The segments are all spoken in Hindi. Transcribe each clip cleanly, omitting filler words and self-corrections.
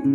हेलो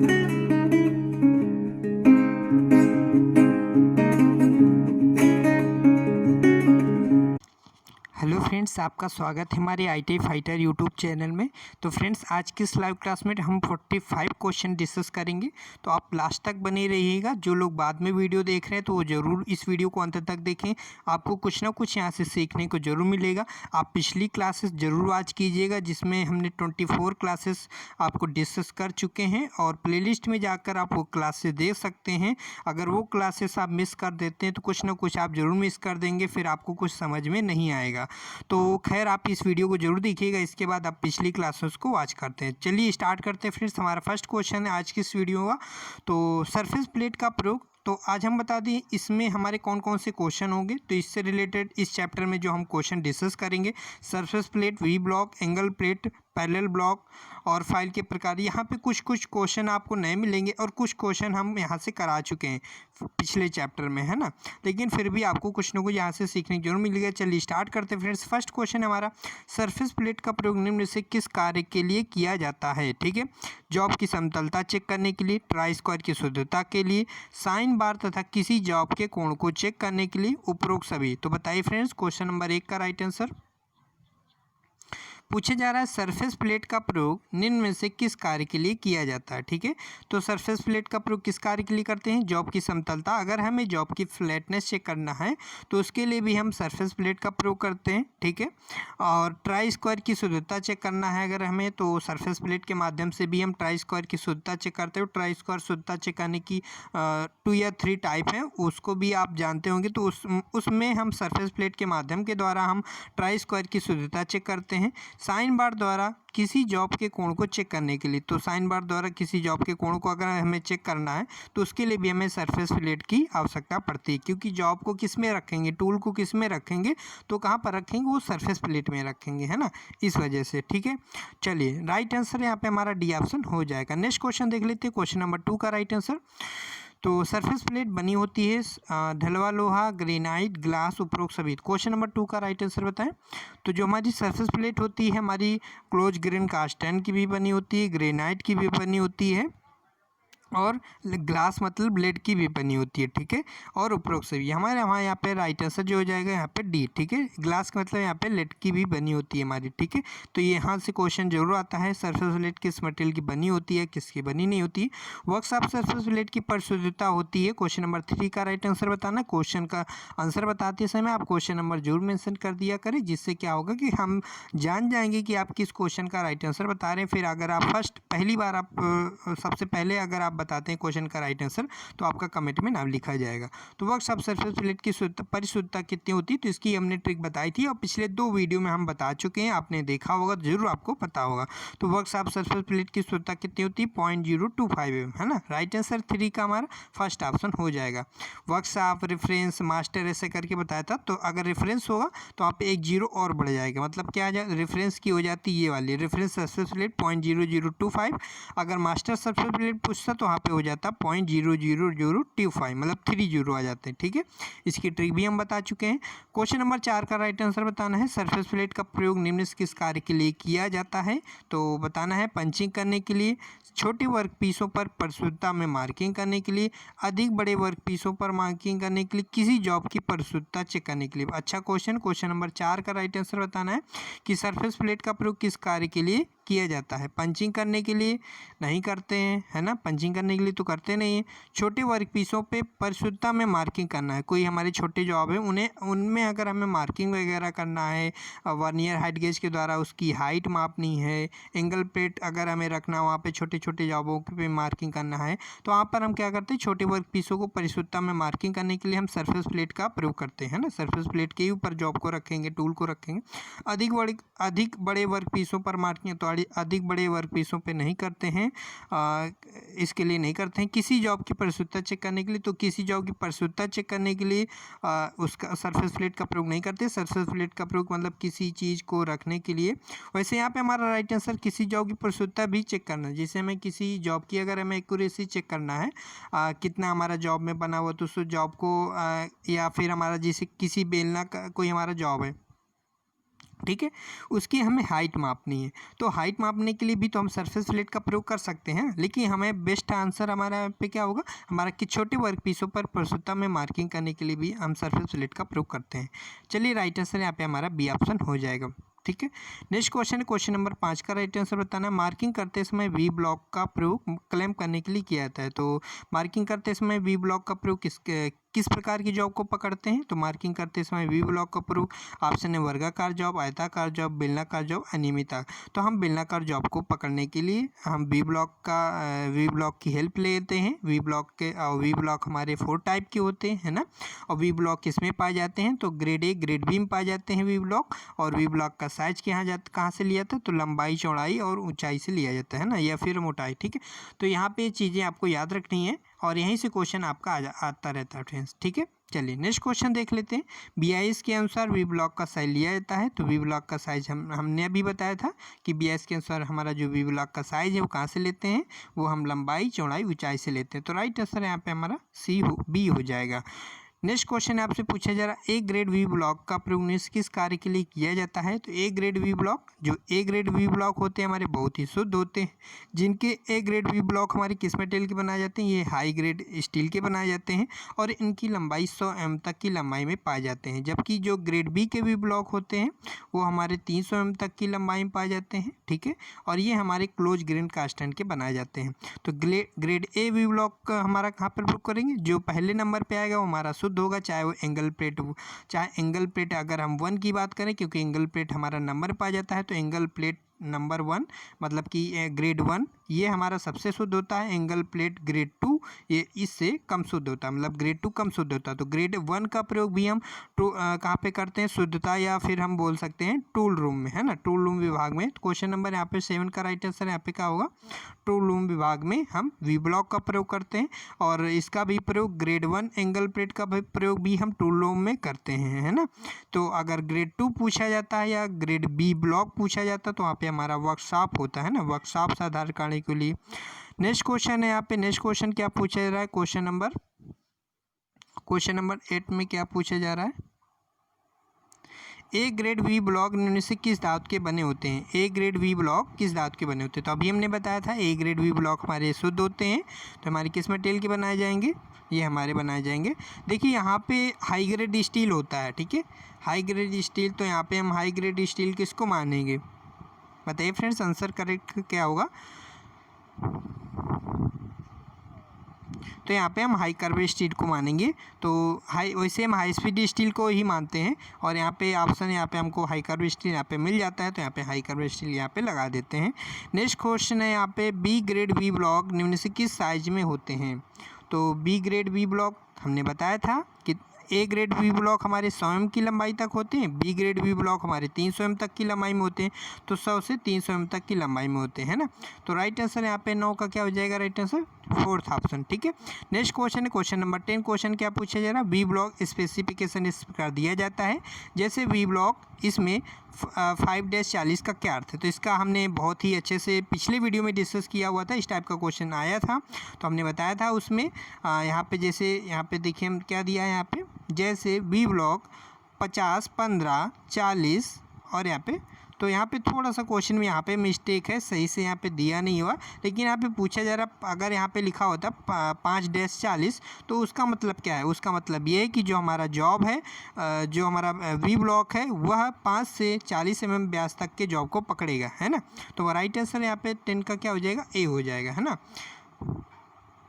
फ्रेंड्स, आपका स्वागत है हमारे ITI फाइटर यूट्यूब चैनल में। तो फ्रेंड्स, आज की इस लाइव क्लास में हम 45 क्वेश्चन डिस्कस करेंगे, तो आप लास्ट तक बने रहिएगा। जो लोग बाद में वीडियो देख रहे हैं तो वो ज़रूर इस वीडियो को अंत तक देखें, आपको कुछ ना कुछ यहाँ से सीखने को ज़रूर मिलेगा। आप पिछली क्लासेस ज़रूर वॉच कीजिएगा, जिसमें हमने 24 क्लासेस आपको डिस्कस कर चुके हैं, और प्लेलिस्ट में जाकर आप वो क्लासेस देख सकते हैं। अगर वो क्लासेस आप मिस कर देते हैं तो कुछ ना कुछ आप ज़रूर मिस कर देंगे, फिर आपको कुछ समझ में नहीं आएगा। तो खैर, आप इस वीडियो को जरूर देखिएगा, इसके बाद आप पिछली क्लासेस को वॉच करते हैं। चलिए स्टार्ट करते हैं फ्रेंड्स। हमारा फर्स्ट क्वेश्चन है आज की इस वीडियो का, तो सरफेस प्लेट का प्रयोग। तो आज हम बता दें इसमें हमारे कौन कौन से क्वेश्चन होंगे। तो इससे रिलेटेड इस चैप्टर में जो हम क्वेश्चन डिस्कस करेंगे, surface plate, V block, angle plate, parallel block और फाइल के प्रकार। यहाँ पे कुछ कुछ क्वेश्चन आपको नए मिलेंगे और कुछ क्वेश्चन हम यहाँ से करा चुके हैं पिछले चैप्टर में, है ना। लेकिन फिर भी आपको कुछ ना कुछ यहाँ से सीखने की जरूर मिलेगा। चलिए स्टार्ट करते हैं फ्रेंड्स। फर्स्ट क्वेश्चन हमारा, सरफेस प्लेट का प्रयोग निम्न में से किस कार्य के लिए किया जाता है। ठीक है, जॉब की समतलता चेक करने के लिए, ट्राई स्क्वायर की शुद्धता के लिए, साइन बार तथा किसी जॉब के कोण को चेक करने के लिए, उपरोक्त सभी। तो बताइए फ्रेंड्स, क्वेश्चन नंबर 1 का राइट आंसर पूछा जा रहा है, सरफेस प्लेट का प्रयोग निम्न में से किस कार्य के लिए किया जाता है। ठीक है, तो सरफेस प्लेट का प्रयोग किस कार्य के लिए करते हैं, जॉब की समतलता। अगर हमें जॉब की फ्लैटनेस चेक करना है तो उसके लिए भी हम सरफेस प्लेट का प्रयोग करते हैं। ठीक है, और ट्राई स्क्वायर की शुद्धता चेक करना है अगर हमें, तो सरफेस प्लेट के माध्यम से भी हम ट्राई स्क्वायर की शुद्धता चेक करते हो। ट्राई स्क्वायर शुद्धता चेक करने की 2 या 3 टाइप हैं, उसको भी आप जानते होंगे। तो उसमें हम सरफेस प्लेट के माध्यम के द्वारा हम ट्राई स्क्वायर की शुद्धता चेक करते हैं। साइन बार द्वारा किसी जॉब के कोण को चेक करने के लिए, तो साइन बार द्वारा किसी जॉब के कोण को अगर हमें चेक करना है तो उसके लिए भी हमें सरफेस प्लेट की आवश्यकता पड़ती है, क्योंकि जॉब को किस में रखेंगे, टूल को किस में रखेंगे, तो कहाँ पर रखेंगे, वो सरफेस प्लेट में रखेंगे, है ना, इस वजह से। ठीक है, चलिए राइट आंसर यहाँ पे हमारा डी ऑप्शन हो जाएगा। नेक्स्ट क्वेश्चन देख लेते हैं, क्वेश्चन नंबर 2 का राइट आंसर। तो सरफेस प्लेट बनी होती है ढलवा लोहा, ग्रेनाइट, ग्लास, उपरोक्त सभी। क्वेश्चन नंबर 2 का राइट आंसर बताएं। तो जो हमारी सरफेस प्लेट होती है, हमारी क्लोज ग्रेन कास्ट आयरन की भी बनी होती है, ग्रेनाइट की भी बनी होती है, और ग्लास मतलब ब्लेड की भी बनी होती है। ठीक है, और उपरोक्त सभी। हमारे यहाँ पे राइट आंसर जो हो जाएगा यहाँ पे डी। ठीक है, ग्लास का मतलब यहाँ पे लेड की भी बनी होती है हमारी। ठीक है, तो ये यहाँ से क्वेश्चन जरूर आता है, सरफेस प्लेट किस मटेरियल की बनी होती है, किसकी बनी नहीं होती है। वर्कशॉप सरफेस प्लेट की परिशुद्धता होती है। क्वेश्चन नंबर 3 का राइट आंसर बताना। क्वेश्चन का आंसर बताते समय आप क्वेश्चन नंबर जरूर मेंशन कर दिया करें, जिससे क्या होगा कि हम जान जाएंगे कि आप किस क्वेश्चन का राइट आंसर बता रहे हैं। फिर अगर आप पहली बार आप सबसे पहले अगर आप बताते हैं क्वेश्चन का राइट आंसर, तो आपका कमेंट में नाम लिखा जाएगा। तो वर्कशॉप सरफेस प्लेट की परिशुद्धता कितनी होती है, तो इसकी हमने ट्रिक बताई थी और पिछले 2 वीडियो में हम बता चुके हैं, आपने देखा होगा, जरूर आपको पता होगा। तो वर्कशॉप सरफेस प्लेट की शुद्धता कितनी होती है, 0.025 mm, है ना। राइट आंसर 3 का हमारा फर्स्ट ऑप्शन हो जाएगा। वर्कशॉप, रेफरेंस, मास्टर ऐसे करके बताया था, तो अगर रेफरेंस होगा तो आप एक 0 और बढ़ जाएगा। मतलब क्या आ जाए, रेफरेंस की हो जाती है ये वाली रेफरेंस सरफेस प्लेट 0.0025। अगर मास्टर सरफेस प्लेट पूछता तो वहाँ पे हो जाता 0.00025, मतलब 3 0 आ जाते हैं। ठीक है, इसकी ट्रिक भी हम बता चुके हैं। क्वेश्चन नंबर 4 का राइट आंसर बताना है, सरफेस प्लेट का प्रयोग निम्न से किस कार्य के लिए किया जाता है। तो बताना है, पंचिंग करने के लिए, छोटे वर्क पीसों पर परिशुद्धता में मार्किंग करने के लिए, अधिक बड़े वर्क पीसों पर मार्किंग करने के लिए, किसी जॉब की परिशुद्धता चेक करने के लिए। अच्छा क्वेश्चन, क्वेश्चन नंबर 4 का राइट आंसर बताना है कि सरफेस प्लेट का प्रयोग किस कार्य के लिए किया जाता है। पंचिंग करने के लिए नहीं करते हैं, है ना, पंचिंग करने के लिए तो करते नहीं हैं। छोटे वर्क पीसों पे परिशुद्धता में मार्किंग करना है, कोई हमारे छोटे जॉब है उनमें अगर हमें मार्किंग वगैरह करना है, वर्नियर हाइट गेज के द्वारा उसकी हाइट मापनी है, एंगल प्लेट अगर हमें रखना, वहाँ पे छोटे छोटे जॉबों पे मार्किंग करना है, तो वहाँ पर हम क्या करते हैं, छोटे वर्क पीसों को परिशुद्धता में मार्किंग करने के लिए हम सरफेस प्लेट का प्रयोग करते हैं ना। सरफेस प्लेट के ऊपर जॉब को रखेंगे, टूल को रखेंगे। अधिक बड़े वर्क पीसों पर मार्किंग, तो अधिक बड़े वर्क पीसों पे नहीं करते हैं, इसके लिए नहीं करते हैं। किसी जॉब की परिशुद्धता चेक करने के लिए, तो किसी जॉब की परिशुद्धता चेक करने के लिए उसका सरफेस प्लेट का प्रयोग नहीं करते। सरफेस प्लेट का प्रयोग मतलब किसी चीज़ को रखने के लिए। वैसे यहाँ पे हमारा राइट आंसर किसी जॉब की परिशुद्धता भी चेक करना है। जैसे हमें किसी जॉब की अगर हमें एक्यूरेसी चेक करना है, कितना हमारा जॉब में बना हुआ, तो उस जॉब को या फिर हमारा जैसे किसी बेलना का कोई हमारा जॉब है, ठीक है। उसकी हमें हाइट मापनी है, तो हाइट मापने के लिए भी तो हम सरफेस प्लेट का प्रयोग कर सकते हैं, लेकिन हमें बेस्ट आंसर हमारा यहाँ पे क्या होगा, हमारा कि छोटे वर्क पीसों पर प्रस्तुतता में मार्किंग करने के लिए भी हम सरफेस प्लेट का प्रयोग करते हैं। चलिए राइट आंसर यहाँ पे हमारा बी ऑप्शन हो जाएगा। ठीक है। नेक्स्ट क्वेश्चन है क्वेश्चन नंबर 5 का राइट आंसर बताना है। मार्किंग करते समय वी ब्लॉक का प्रयोग क्लेम करने के लिए किया जाता है। तो मार्किंग करते समय वी ब्लॉक का प्रयोग किस प्रकार की जॉब को पकड़ते हैं? तो मार्किंग करते समय वी ब्लॉक का प्रयोग ऑप्शन है वर्गाकार जॉब, आयताकार जॉब, बेलनाकार जॉब, अनियमित। तो हम बेलनाकार जॉब को पकड़ने के लिए हम वी ब्लॉक की हेल्प लेते हैं। वी ब्लॉक हमारे 4 टाइप के होते हैं, है ना। और वी ब्लॉक किस में पाए जाते हैं? तो ग्रेड ए ग्रेड बी में पाए जाते हैं वी ब्लॉक। और वी ब्लॉक का साइज कहाँ से लिया था? तो लंबाई, चौड़ाई और ऊंचाई से लिया जाता है ना, या फिर मोटाई। ठीक है। तो यहाँ पे चीज़ें आपको याद रखनी है और यहीं से क्वेश्चन आपका आता रहता है फ्रेंड्स। ठीक है। चलिए नेक्स्ट क्वेश्चन देख लेते हैं। BIS के अनुसार वी ब्लॉक का साइज लिया जाता है। तो वी ब्लॉक का साइज हमने अभी बताया था कि BIS के अनुसार हमारा जो वी ब्लॉक का साइज है वो कहाँ से लेते हैं? वो हम लंबाई, चौड़ाई, ऊंचाई से लेते हैं। तो राइट आंसर यहाँ पे हमारा बी हो जाएगा। नेक्स्ट क्वेश्चन आपसे पूछा जा रहा है ए ग्रेड वी ब्लॉक का प्रयोग किस कार्य के लिए किया जाता है? तो ए ग्रेड वी ब्लॉक होते हैं हमारे बहुत ही शुद्ध होते हैं। जिनके ए ग्रेड वी ब्लॉक हमारे किस मटेरियल के बनाए जाते हैं? ये हाई ग्रेड स्टील के बनाए जाते हैं और इनकी लंबाई 100 mm तक की लंबाई में पाए जाते हैं। जबकि जो ग्रेड बी के वी ब्लॉक होते हैं वो हमारे 300 mm तक की लंबाई में पाए जाते हैं। ठीक है। और ये हमारे क्लोज ग्रेन कास्ट आयरन के बनाए जाते हैं। तो ग्रेड ए वी ब्लॉक हमारा कहाँ पर प्रयोग करेंगे? जो पहले नंबर पर आएगा वो हमारा होगा, चाहे वो एंगल प्लेट अगर हम 1 की बात करें, क्योंकि एंगल प्लेट हमारा नंबर पाया जाता है। तो एंगल प्लेट नंबर 1 मतलब कि ग्रेड 1 ये हमारा सबसे शुद्ध होता है। एंगल प्लेट ग्रेड 2 ये इससे कम शुद्ध होता है, मतलब ग्रेड 2 कम शुद्ध होता है। तो ग्रेड 1 का प्रयोग भी हम कहाँ पे करते हैं? शुद्धता या फिर हम बोल सकते हैं टूल रूम में, है ना, टूल रूम विभाग में। क्वेश्चन नंबर यहाँ पे 7 का राइट आंसर यहाँ पे क्या होगा? टूल रूम विभाग में हम वी ब्लॉक का प्रयोग करते हैं और इसका भी प्रयोग ग्रेड 1 एंगल प्लेट का प्रयोग भी हम टूल रूम में करते हैं, है ना। तो अगर ग्रेड 2 पूछा जाता है या ग्रेड बी ब्लॉक पूछा जाता है तो वहाँ पे हमारा वर्कशॉप होता है ना, वर्कशॉप से आधार करने के लिए। नेक्स्ट क्वेश्चन है यहाँ पे, नेक्स्ट क्वेश्चन क्या पूछा जा रहा है? क्वेश्चन नंबर 8 में क्या पूछा जा रहा है? ए ग्रेड वी ब्लॉक निम्न से किस धातु के बने होते हैं? ए ग्रेड वी ब्लॉक किस धातु के बने होते हैं? तो अभी हमने बताया था ए ग्रेड वी ब्लॉक हमारे शुद्ध होते हैं। तो हमारे किस मटेरियल के बनाए जाएंगे? ये हमारे बनाए जाएंगे। देखिए यहाँ पे हाई ग्रेड स्टील होता है। ठीक है। हाई ग्रेड स्टील, तो यहाँ पे हम हाई ग्रेड स्टील किसको मानेंगे? बताइए फ्रेंड्स, आंसर करेक्ट क्या होगा? तो यहाँ पे हम हाई कार्बन स्टील को मानेंगे। तो वैसे हम हाई स्पीड स्टील को ही मानते हैं और यहाँ पे ऑप्शन यहाँ पे हमको हाई कार्बन स्टील यहाँ पे मिल जाता है। तो यहाँ पे हाई कार्बन स्टील यहाँ पे लगा देते हैं। नेक्स्ट क्वेश्चन है यहाँ पे बी ग्रेड वी ब्लॉक निम्न से किस साइज में होते हैं? तो बी ग्रेड वी ब्लॉक हमने बताया था कि ए ग्रेड वी ब्लॉक हमारे 100 mm की लंबाई तक होते हैं, बी ग्रेड वी ब्लॉक हमारे 300 mm तक की लंबाई में होते हैं। तो 100 से 300 mm तक की लंबाई में होते हैं ना। तो राइट आंसर यहाँ पे 9 का क्या हो जाएगा? Right answer 4th option. ठीक है। नेक्स्ट क्वेश्चन है क्वेश्चन नंबर 10। क्वेश्चन क्या पूछा जा रहा है? वी ब्लॉक स्पेसिफिकेशन इस प्रकार दिया जाता है जैसे वी ब्लॉक इसमें 5-40 का क्या अर्थ है? तो इसका हमने बहुत ही अच्छे से पिछले वीडियो में डिस्कस किया हुआ था। इस टाइप का क्वेश्चन आया था तो हमने बताया था उसमें। यहाँ पे जैसे यहाँ पे देखिए हम क्या दिया है यहाँ पे, जैसे वी ब्लॉक 50, 15, 40 और यहाँ पे, तो यहाँ पे थोड़ा सा क्वेश्चन में यहाँ पे मिस्टेक है, सही से यहाँ पे दिया नहीं हुआ। लेकिन यहाँ पे पूछा जा रहा, अगर यहाँ पे लिखा होता 5-40 तो उसका मतलब क्या है? उसका मतलब ये है कि जो हमारा जॉब है, जो हमारा वी ब्लॉक है वह 5 से 40 mm व्यास तक के जॉब को पकड़ेगा, है ना। तो राइट आंसर यहाँ पे 10 का क्या हो जाएगा? ए हो जाएगा, है ना।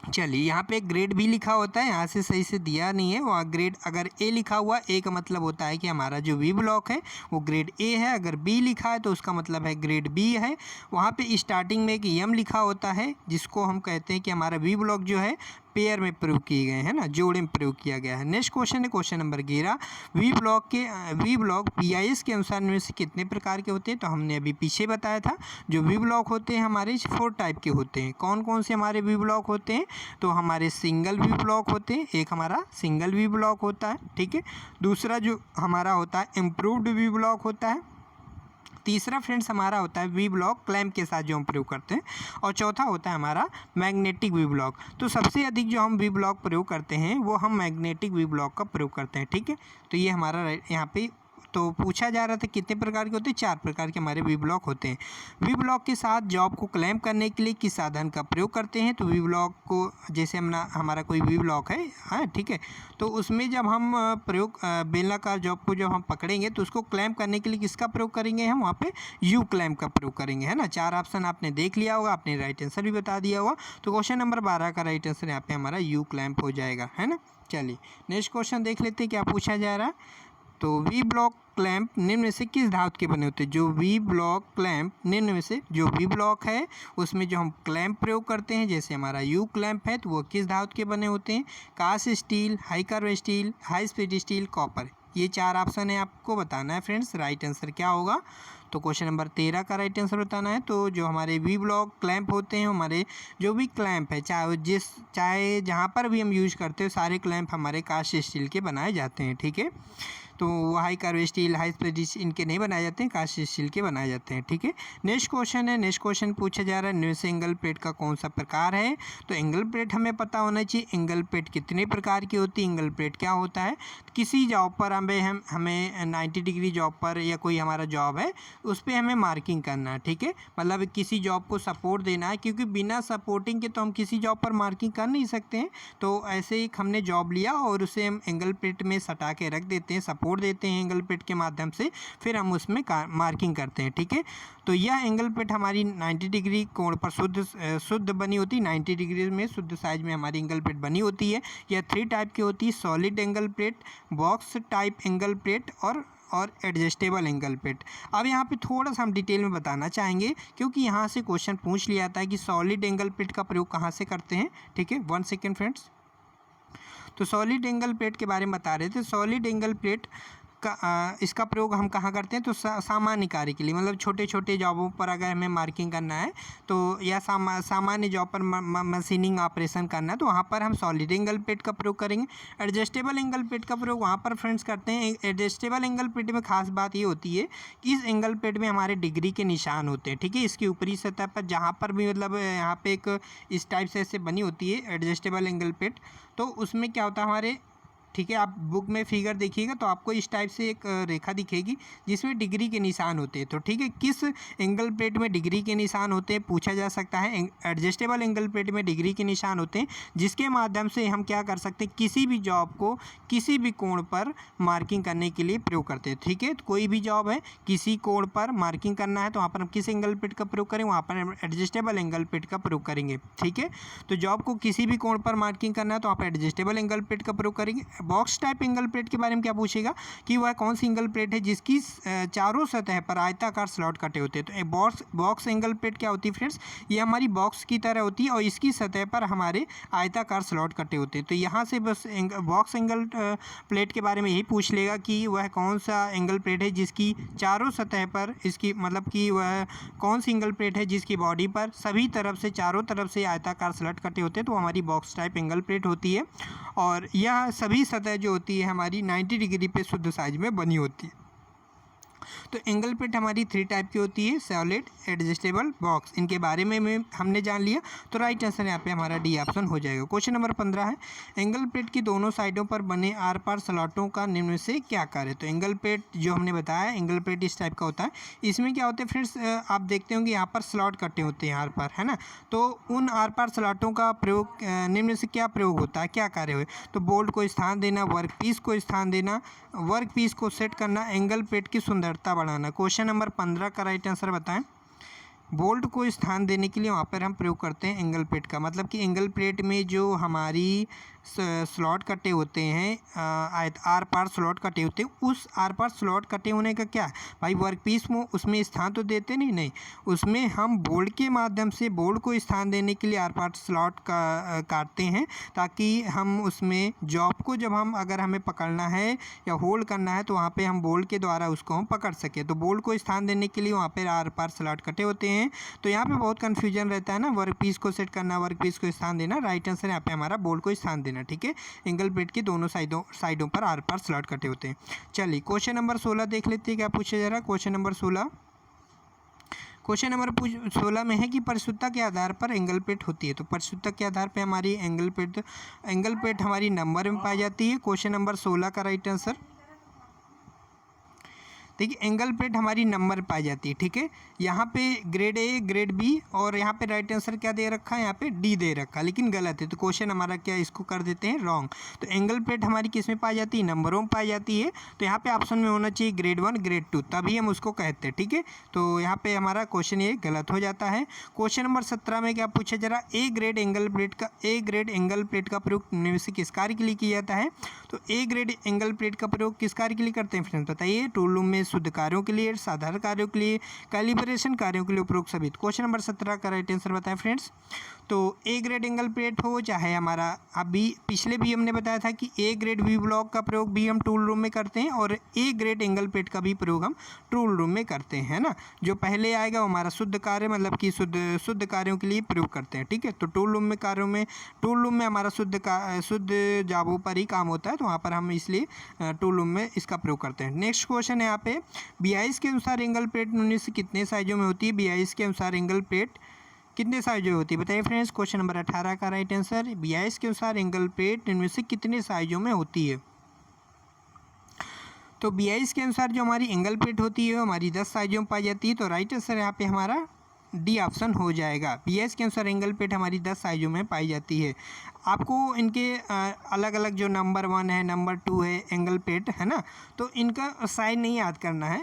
चलिए यहाँ पे ग्रेड बी लिखा होता है, यहाँ से सही से दिया नहीं है। वहाँ ग्रेड अगर ए लिखा हुआ, ए का मतलब होता है कि हमारा जो वी ब्लॉक है वो ग्रेड ए है। अगर बी लिखा है तो उसका मतलब है ग्रेड बी है। वहाँ पे स्टार्टिंग में एक एम लिखा होता है जिसको हम कहते हैं कि हमारा वी ब्लॉक जो है पेयर में प्रयोग किए गए हैं ना, जोड़े में प्रयोग किया गया है। नेक्स्ट क्वेश्चन है question number 11। V block BIS के अनुसार इनमें से कितने प्रकार के होते हैं? तो हमने अभी पीछे बताया था जो वी ब्लॉक होते हैं हमारे 4 टाइप के होते हैं। कौन कौन से हमारे वी ब्लॉक होते हैं? तो हमारे सिंगल वी ब्लॉक होते हैं, एक हमारा सिंगल वी ब्लॉक होता है। ठीक है। दूसरा जो हमारा होता है इम्प्रूव्ड वी ब्लॉक होता है। तीसरा फ्रेंड्स हमारा होता है वी ब्लॉक क्लैंप के साथ जो हम प्रयोग करते हैं। और चौथा होता है हमारा मैग्नेटिक वी ब्लॉक। तो सबसे अधिक जो हम वी ब्लॉक प्रयोग करते हैं वो हम मैग्नेटिक वी ब्लॉक का प्रयोग करते हैं। ठीक है। तो ये हमारा यहाँ पे तो पूछा जा रहा था कितने प्रकार के होते हैं, 4 प्रकार के हमारे वी ब्लॉक होते हैं। वी ब्लॉक के साथ जॉब को क्लेम करने के लिए किस साधन का प्रयोग करते हैं, तो वी ब्लॉक को जैसे हमारा कोई वी ब्लॉक है, हाँ ठीक है, तो उसमें जब हम प्रयोग बेलनाकार जॉब को जब हम पकड़ेंगे तो उसको क्लेम करने के लिए किसका प्रयोग करेंगे, हम वहाँ पे यू क्लेम का प्रयोग करेंगे, है ना। 4 ऑप्शन आपने देख लिया होगा, आपने राइट आंसर भी बता दिया होगा। तो क्वेश्चन नंबर 12 का राइट आंसर यहाँ पे हमारा यू क्लैंप हो जाएगा, है ना। चलिए नेक्स्ट क्वेश्चन देख लेते हैं क्या पूछा जा रहा है। तो वी ब्लॉक क्लैंप निम्न में से किस धातु के बने होते हैं। जो वी ब्लॉक क्लैंप निम्न में से जो वी ब्लॉक है उसमें जो हम क्लैंप प्रयोग करते हैं, जैसे हमारा यू क्लैंप है, तो वो किस धातु के बने होते हैं। Cast steel, high curve steel, high speed steel, copper. ये 4 ऑप्शन है, आपको बताना है फ्रेंड्स राइट आंसर क्या होगा। तो क्वेश्चन नंबर 13 का राइट आंसर बताना है। तो जो हमारे वी ब्लॉक क्लैंप होते हैं, हमारे जो भी क्लैंप है, चाहे जहाँ पर भी हम यूज करते हो, सारे क्लैंप हमारे कास्ट स्टील के बनाए जाते हैं, ठीक है। तो high curve steel, high speed इनके नहीं बनाए जाते हैं, कास्ट स्टील के बनाए जाते हैं, ठीक है। नेक्स्ट क्वेश्चन है, नेक्स्ट क्वेश्चन पूछा जा रहा है निम्न से एंगल प्लेट का कौन सा प्रकार है। तो एंगल प्लेट हमें पता होना चाहिए, एंगल प्लेट कितने प्रकार की होती है, एंगल प्लेट क्या होता है। किसी जॉब पर हमें 90 डिग्री जॉब पर या कोई हमारा जॉब है उस पर हमें मार्किंग करना है, ठीक है। मतलब किसी जॉब को सपोर्ट देना है, क्योंकि बिना सपोर्टिंग के तो हम किसी जॉब पर मार्किंग कर नहीं सकते हैं। तो ऐसे ही हमने जॉब लिया और उसे हम एंगल प्लेट में सटा के रख देते हैं, सपोर्ट देते हैं एंगल प्लेट के माध्यम से, फिर हम उसमें मार्किंग करते हैं, ठीक है। तो यह एंगल प्लेट हमारी 90 डिग्री कोण पर शुद्ध बनी होती है, 90 डिग्री में शुद्ध साइज में हमारी एंगल प्लेट बनी होती है। यह 3 टाइप की होती है, solid angle plate, box type angle plate और एडजस्टेबल एंगल प्लेट। अब यहाँ पे थोड़ा सा हम डिटेल में बताना चाहेंगे, क्योंकि यहाँ से क्वेश्चन पूछ लिया था कि सॉलिड एंगल प्लेट का प्रयोग कहाँ से करते हैं, ठीक है। 1 सेकेंड फ्रेंड्स। तो सॉलिड एंगल प्लेट के बारे में बता रहे थे। सॉलिड एंगल प्लेट का इसका प्रयोग हम कहाँ करते हैं, तो सामान्य कार्य के लिए, मतलब छोटे छोटे जॉबों पर अगर हमें मार्किंग करना है तो या सामान्य जॉब पर मशीनिंग ऑपरेशन करना है, तो वहाँ पर हम सॉलिड एंगल प्लेट का प्रयोग करेंगे। एडजस्टेबल एंगल प्लेट का प्रयोग वहाँ पर फ्रेंड्स करते हैं। एडजस्टेबल एंगल प्लेट में खास बात ये होती है कि इस एंगल प्लेट में हमारे डिग्री के निशान होते हैं, ठीक है। इसकी ऊपरी सतह पर जहाँ पर भी मतलब यहाँ पे एक इस टाइप से ऐसे बनी होती है एडजस्टेबल एंगल प्लेट, तो उसमें क्या होता है हमारे, ठीक है, आप बुक में फिगर देखिएगा तो आपको इस टाइप से एक रेखा दिखेगी जिसमें डिग्री के निशान होते हैं। तो ठीक है, किस एंगल प्लेट में डिग्री के निशान होते हैं पूछा जा सकता है। एडजस्टेबल एंगल प्लेट में डिग्री के निशान होते हैं, जिसके माध्यम से हम क्या कर सकते हैं, किसी भी जॉब को किसी भी कोण पर मार्किंग करने के लिए प्रयोग करते हैं, ठीक है। तो कोई भी जॉब है, किसी कोण पर मार्किंग करना है तो वहाँ पर हम किस एंगल प्लेट का प्रयोग करें, वहाँ पर एडजस्टेबल एंगल प्लेट का प्रयोग करेंगे, ठीक है। तो जॉब को किसी भी कोण पर मार्किंग करना है तो वहाँ पर एडजस्टेबल एंगल प्लेट का प्रयोग करेंगे। बॉक्स टाइप एंगल प्लेट के बारे में क्या पूछेगा कि वह कौन सी एंगल प्लेट है जिसकी चारों सतह पर आयताकार स्लॉट कटे होते हैं। तो बॉक्स एंगल प्लेट क्या होती है फ्रेंड्स, ये हमारी बॉक्स की तरह होती है और इसकी सतह पर हमारे आयताकार स्लॉट कटे होते हैं। तो यहाँ से बस बॉक्स एंगल प्लेट के बारे में यही पूछ लेगा कि वह कौन सा एंगल प्लेट है जिसकी चारों सतह पर इसकी मतलब कि वह कौन सी एंगल प्लेट है जिसकी बॉडी पर सभी तरफ से चारों तरफ से आयताकार स्लॉट कटे होते हैं, तो हमारी बॉक्स टाइप एंगल प्लेट होती है। और यह सभी सतह जो होती है हमारी 90 डिग्री पे शुद्ध साइज में बनी होती है। तो एंगल प्लेट हमारी 3 टाइप की होती है, सॉलिड, एडजस्टेबल, बॉक्स। इनके बारे में हमने जान लिया, तो राइट आंसर यहाँ पे हमारा डी ऑप्शन हो जाएगा। क्वेश्चन नंबर 15 है, एंगल प्लेट की दोनों साइडों पर बने आर पार स्लॉटों का निम्न से क्या कार्य। तो एंगल प्लेट जो हमने बताया, एंगल प्लेट इस टाइप का होता है। इसमें क्या होता है फ्रेंड्स, आप देखते होंगे यहाँ पर स्लॉट कटे होते हैं आर पार, है ना। तो उन आर पार स्लॉटों का प्रयोग निम्न से क्या प्रयोग होता है, क्या कार्य हो। तो बोल्ट को स्थान देना, वर्क पीस को स्थान देना, वर्क पीस को सेट करना, एंगल प्लेट की सुंदरता बढ़ाना। क्वेश्चन नंबर 15 का राइट आंसर बताएं। बोल्ट को स्थान देने के लिए वहाँ पर हम प्रयोग करते हैं एंगल प्लेट का, मतलब कि एंगल प्लेट में जो हमारी स्लॉट कटे होते हैं, आर पार स्लॉट कटे होते हैं, उस आर पार स्लॉट कटे होने का क्या भाई, वर्क पीस में उसमें स्थान तो देते नहीं, उसमें हम बोल्ट के माध्यम से बोल्ट को स्थान देने के लिए आर पार स्लॉट का काटते हैं, ताकि हम उसमें जॉब को जब हम अगर हमें पकड़ना है या होल्ड करना है तो वहाँ पे हम बोल्ट के द्वारा उसको हम पकड़ सकें। तो बोल्ट को स्थान देने के लिए वहाँ पर आर पार स्लॉट कटे होते हैं। तो यहाँ पे बहुत कन्फ्यूजन रहता है ना, वर्क पीस को सेट करना, वर्क पीस को स्थान देना। राइट आंसर यहाँ पे हमारा बोल्ट को स्थान देना, ठीक है। एंगल प्लेट की दोनों साइडों पर आर पार स्लॉट कटे होते हैं। चलिए क्वेश्चन नंबर 16 देख लेते हैं क्या पूछा जा रहा है। क्वेश्चन नंबर 16 में है कि परिशुद्धता के आधार पर एंगल प्लेट होती है। तो परिशुद्धता के आधार पर हमारी एंगल प्लेट हमारी नंबर में पाई जाती है। क्वेश्चन नंबर 16 का राइट आंसर देखिए एंगल प्लेट हमारी नंबर पाई जाती है, ठीक है। यहाँ पे ग्रेड ए, ग्रेड बी, और यहाँ पे राइट आंसर क्या दे रखा है, यहाँ पे डी दे रखा है, लेकिन गलत है। तो क्वेश्चन हमारा क्या है, इसको कर देते हैं रॉन्ग। तो एंगल प्लेट हमारी किस में पाई जाती है, नंबरों में पाई जाती है। तो यहाँ पे ऑप्शन में होना चाहिए ग्रेड 1, ग्रेड 2, तभी हम उसको कहते हैं, ठीक है। तो यहाँ पे हमारा क्वेश्चन ये गलत हो जाता है। क्वेश्चन नंबर 17 में क्या पूछा जरा, ए ग्रेड एंगल प्लेट का प्रयोग निम्न में से किस कार्य के लिए किया जाता है। तो ए ग्रेड एंगल प्लेट का प्रयोग किस कार्य के लिए करते हैं फ्रेंड्स, बताइए। टूल रूम में शुद्ध कार्यों के लिए, साधारण कार्यों के लिए, कैलिब्रेशन कार्यों के लिए उपरोक्त सभी। क्वेश्चन नंबर 17 का राइट आंसर बताएं फ्रेंड्स। तो ए ग्रेड एंगल प्लेट हो चाहे हमारा, अभी पिछले भी हमने बताया था कि ए ग्रेड वी ब्लॉक का प्रयोग भी हम टूल रूम में करते हैं, और ए ग्रेड एंगल प्लेट का भी प्रयोग हम टूल रूम में करते हैं, है ना। जो पहले आएगा वो हमारा शुद्ध कार्य, मतलब कि शुद्ध कार्यों के लिए प्रयोग करते हैं, ठीक है। तो टूल रूम में हमारा शुद्ध जाबों पर ही काम होता है, तो वहाँ पर हम इसलिए टूल रूम में इसका प्रयोग करते हैं। नेक्स्ट क्वेश्चन है यहाँ पे, 22 के अनुसार एंगल प्लेट निम्न से कितने साइजों में होती है। 22 के अनुसार एंगल प्लेट कितने साइजों में होती है, बताइए फ्रेंड्स। क्वेश्चन नंबर 18 का राइट आंसर, 22 के अनुसार एंगल प्लेट इनमें से कितने साइजों में होती है। तो 22 के अनुसार जो हमारी एंगल प्लेट होती है वो हमारी 10 साइजों में पाई जाती है। तो राइट आंसर यहाँ पे हमारा डी ऑप्शन हो जाएगा। 22 के अनुसार एंगल प्लेट हमारी 10 साइजों में पाई जाती है। आपको इनके अलग अलग जो नंबर 1 है, नंबर 2 है एंगल प्लेट, है ना, तो इनका साइज नहीं याद करना है,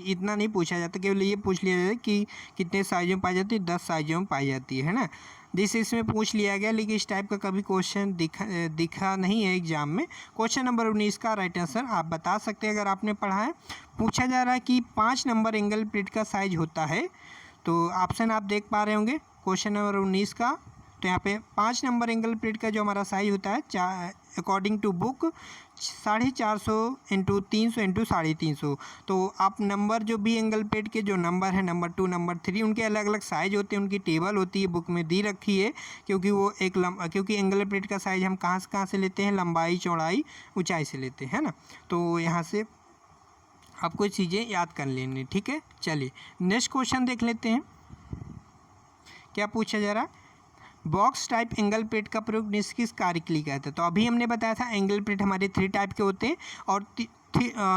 इतना नहीं पूछा जाता, केवल ये पूछ लिया जाए कि कितने साइजों में पाई जाती है, 10 साइजों में पाई जाती है ना। जिस इसमें पूछ लिया गया, लेकिन इस टाइप का कभी क्वेश्चन दिखा नहीं है एग्जाम में। क्वेश्चन नंबर 19 का राइट आंसर आप बता सकते हैं अगर आपने पढ़ा है। पूछा जा रहा है कि 5 नंबर एंगल प्लेट का साइज होता है। तो ऑप्शन आप देख पा रहे होंगे क्वेश्चन नंबर 19 का। तो यहाँ पे 5 नंबर एंगल प्लेट का जो हमारा साइज होता है, according to book 450 into 300 into 350। तो आप नंबर जो भी एंगल प्लेट के जो नंबर है, नंबर 2, नंबर 3, उनके अलग अलग साइज होते हैं, उनकी टेबल होती है, बुक में दी रखी है। क्योंकि वो क्योंकि एंगल प्लेट का साइज हम कहाँ से लेते हैं, लंबाई, चौड़ाई, ऊंचाई से लेते हैं ना। तो यहाँ से आपको चीज़ें याद कर लेनी, ठीक है। चलिए नेक्स्ट क्वेश्चन देख लेते हैं, क्या पूछा जा रहा है। बॉक्स टाइप एंगल प्लेट का प्रयोग किस कार्य के लिए कहते हैं। तो अभी हमने बताया था एंगल प्लेट हमारे 3 टाइप के होते हैं, और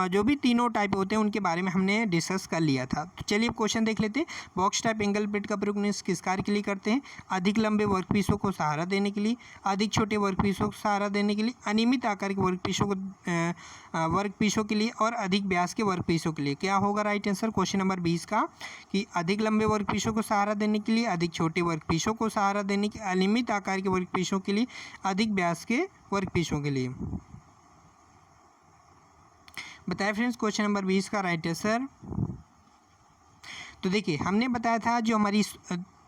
जो भी तीनों टाइप होते हैं उनके बारे में हमने डिस्कस कर लिया था। तो चलिए क्वेश्चन देख लेते हैं। बॉक्स टाइप एंगल प्लेट का प्रयोग किस कार्य के लिए करते हैं। अधिक लंबे वर्कपीसों को सहारा देने के लिए, अधिक छोटे वर्कपीसों को सहारा देने के लिए, अनियमित आकार के वर्कपीसों के लिए, और अधिक व्यास के वर्कपीसों के लिए। क्या होगा राइट आंसर क्वेश्चन नंबर 20 का, कि अधिक लंबे वर्कपीसों को सहारा देने के लिए, अधिक छोटे वर्कपीसों को सहारा देने के, अनियमित आकार के वर्कपीसों के लिए, अधिक व्यास के वर्कपीसों के लिए। बताया फ्रेंड्स क्वेश्चन नंबर 20 का राइट आंसर। तो देखिए हमने बताया था जो हमारी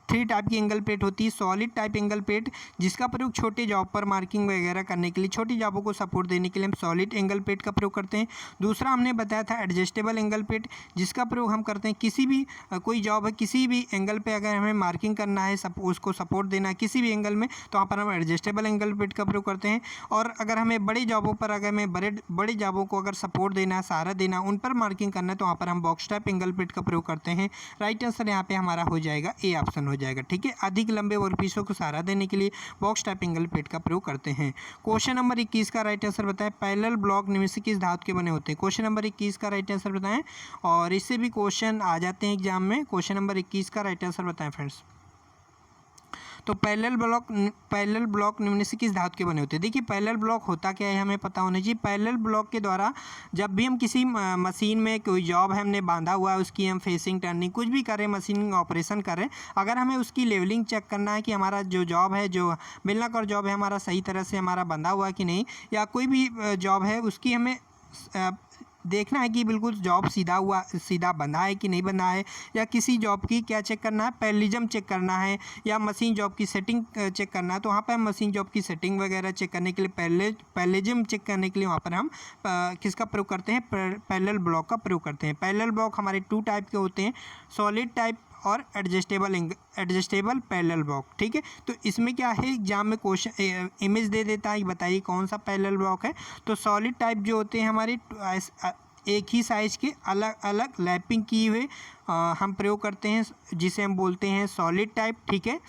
3 टाइप की एंगल प्लेट होती है। सॉलिड टाइप एंगल प्लेट, जिसका प्रयोग छोटे जॉब पर मार्किंग वगैरह करने के लिए, छोटी जॉबों को सपोर्ट देने के लिए हम सॉलिड एंगल प्लेट का प्रयोग करते हैं। दूसरा हमने बताया था एडजस्टेबल एंगल प्लेट, जिसका प्रयोग हम करते हैं किसी भी कोई जॉब है, किसी भी एंगल पे अगर हमें मार्किंग करना है, उसको सपोर्ट देना है किसी भी एंगल में, तो वहाँ पर हम एडजस्टेबल एंगल प्लेट का प्रयोग करते हैं। और अगर हमें बड़ी जॉबों पर, अगर हमें बड़े जॉबों को अगर सपोर्ट देना है, सहारा देना, उन पर मार्किंग करना है, तो वहाँ पर हम बॉक्स टाइप एंगल प्लेट का प्रयोग करते हैं। राइट आंसर यहाँ पे हमारा हो जाएगा ए ऑप्शन हो जाएगा, ठीक है। अधिक लंबे वर्कपीसों को सहारा देने के लिए बॉक्स टाइप एंगल प्लेट का प्रयोग करते हैं। क्वेश्चन नंबर 21 का राइट आंसर बताएं। पैरेलल ब्लॉक निम्न से किस धातु के बने होते हैं। क्वेश्चन नंबर 21 का राइट आंसर बताएं, और इससे भी क्वेश्चन आ जाते हैं एग्जाम में। क्वेश्चन नंबर 21 का राइट आंसर बताएं फ्रेंड्स। तो पैरेलल ब्लॉक निम्न से किस धातु के बने होते हैं। देखिए पैरेलल ब्लॉक होता क्या है हमें पता होना चाहिए। पैरेलल ब्लॉक के द्वारा जब भी हम किसी मशीन में कोई जॉब है हमने बांधा हुआ है, उसकी हम फेसिंग, टर्निंग कुछ भी करें, मशीनिंग ऑपरेशन करें, अगर हमें उसकी लेवलिंग चेक करना है कि हमारा जो जॉब है, जो बेलनाकार जॉब है, हमारा सही तरह से हमारा बंधा हुआ है कि नहीं, या कोई भी जॉब है उसकी हमें देखना है कि बिल्कुल जॉब सीधा बंधा है कि नहीं बंधा है, या किसी जॉब की क्या चेक करना है, पैरेललिज्म चेक करना है, या मशीन जॉब की सेटिंग चेक करना है। तो वहाँ पर हम मशीन जॉब की सेटिंग वगैरह चेक करने के लिए, पैरेललिज्म चेक करने के लिए वहाँ पर हम किसका प्रयोग करते हैं, पैरेलल ब्लॉक का प्रयोग करते हैं। पैरेलल ब्लॉक हमारे 2 टाइप के होते हैं, सॉलिड टाइप और एडजस्टेबल पैरेलल ब्लॉक, ठीक है। तो इसमें क्या है, एग्जाम में क्वेश्चन इमेज दे देता है, बताइए कौन सा पैरेलल ब्लॉक है। तो सॉलिड टाइप जो होते हैं हमारे एक ही साइज़ के अलग अलग लैपिंग किए हुए हम प्रयोग करते हैं, जिसे हम बोलते हैं सॉलिड टाइप, ठीक है।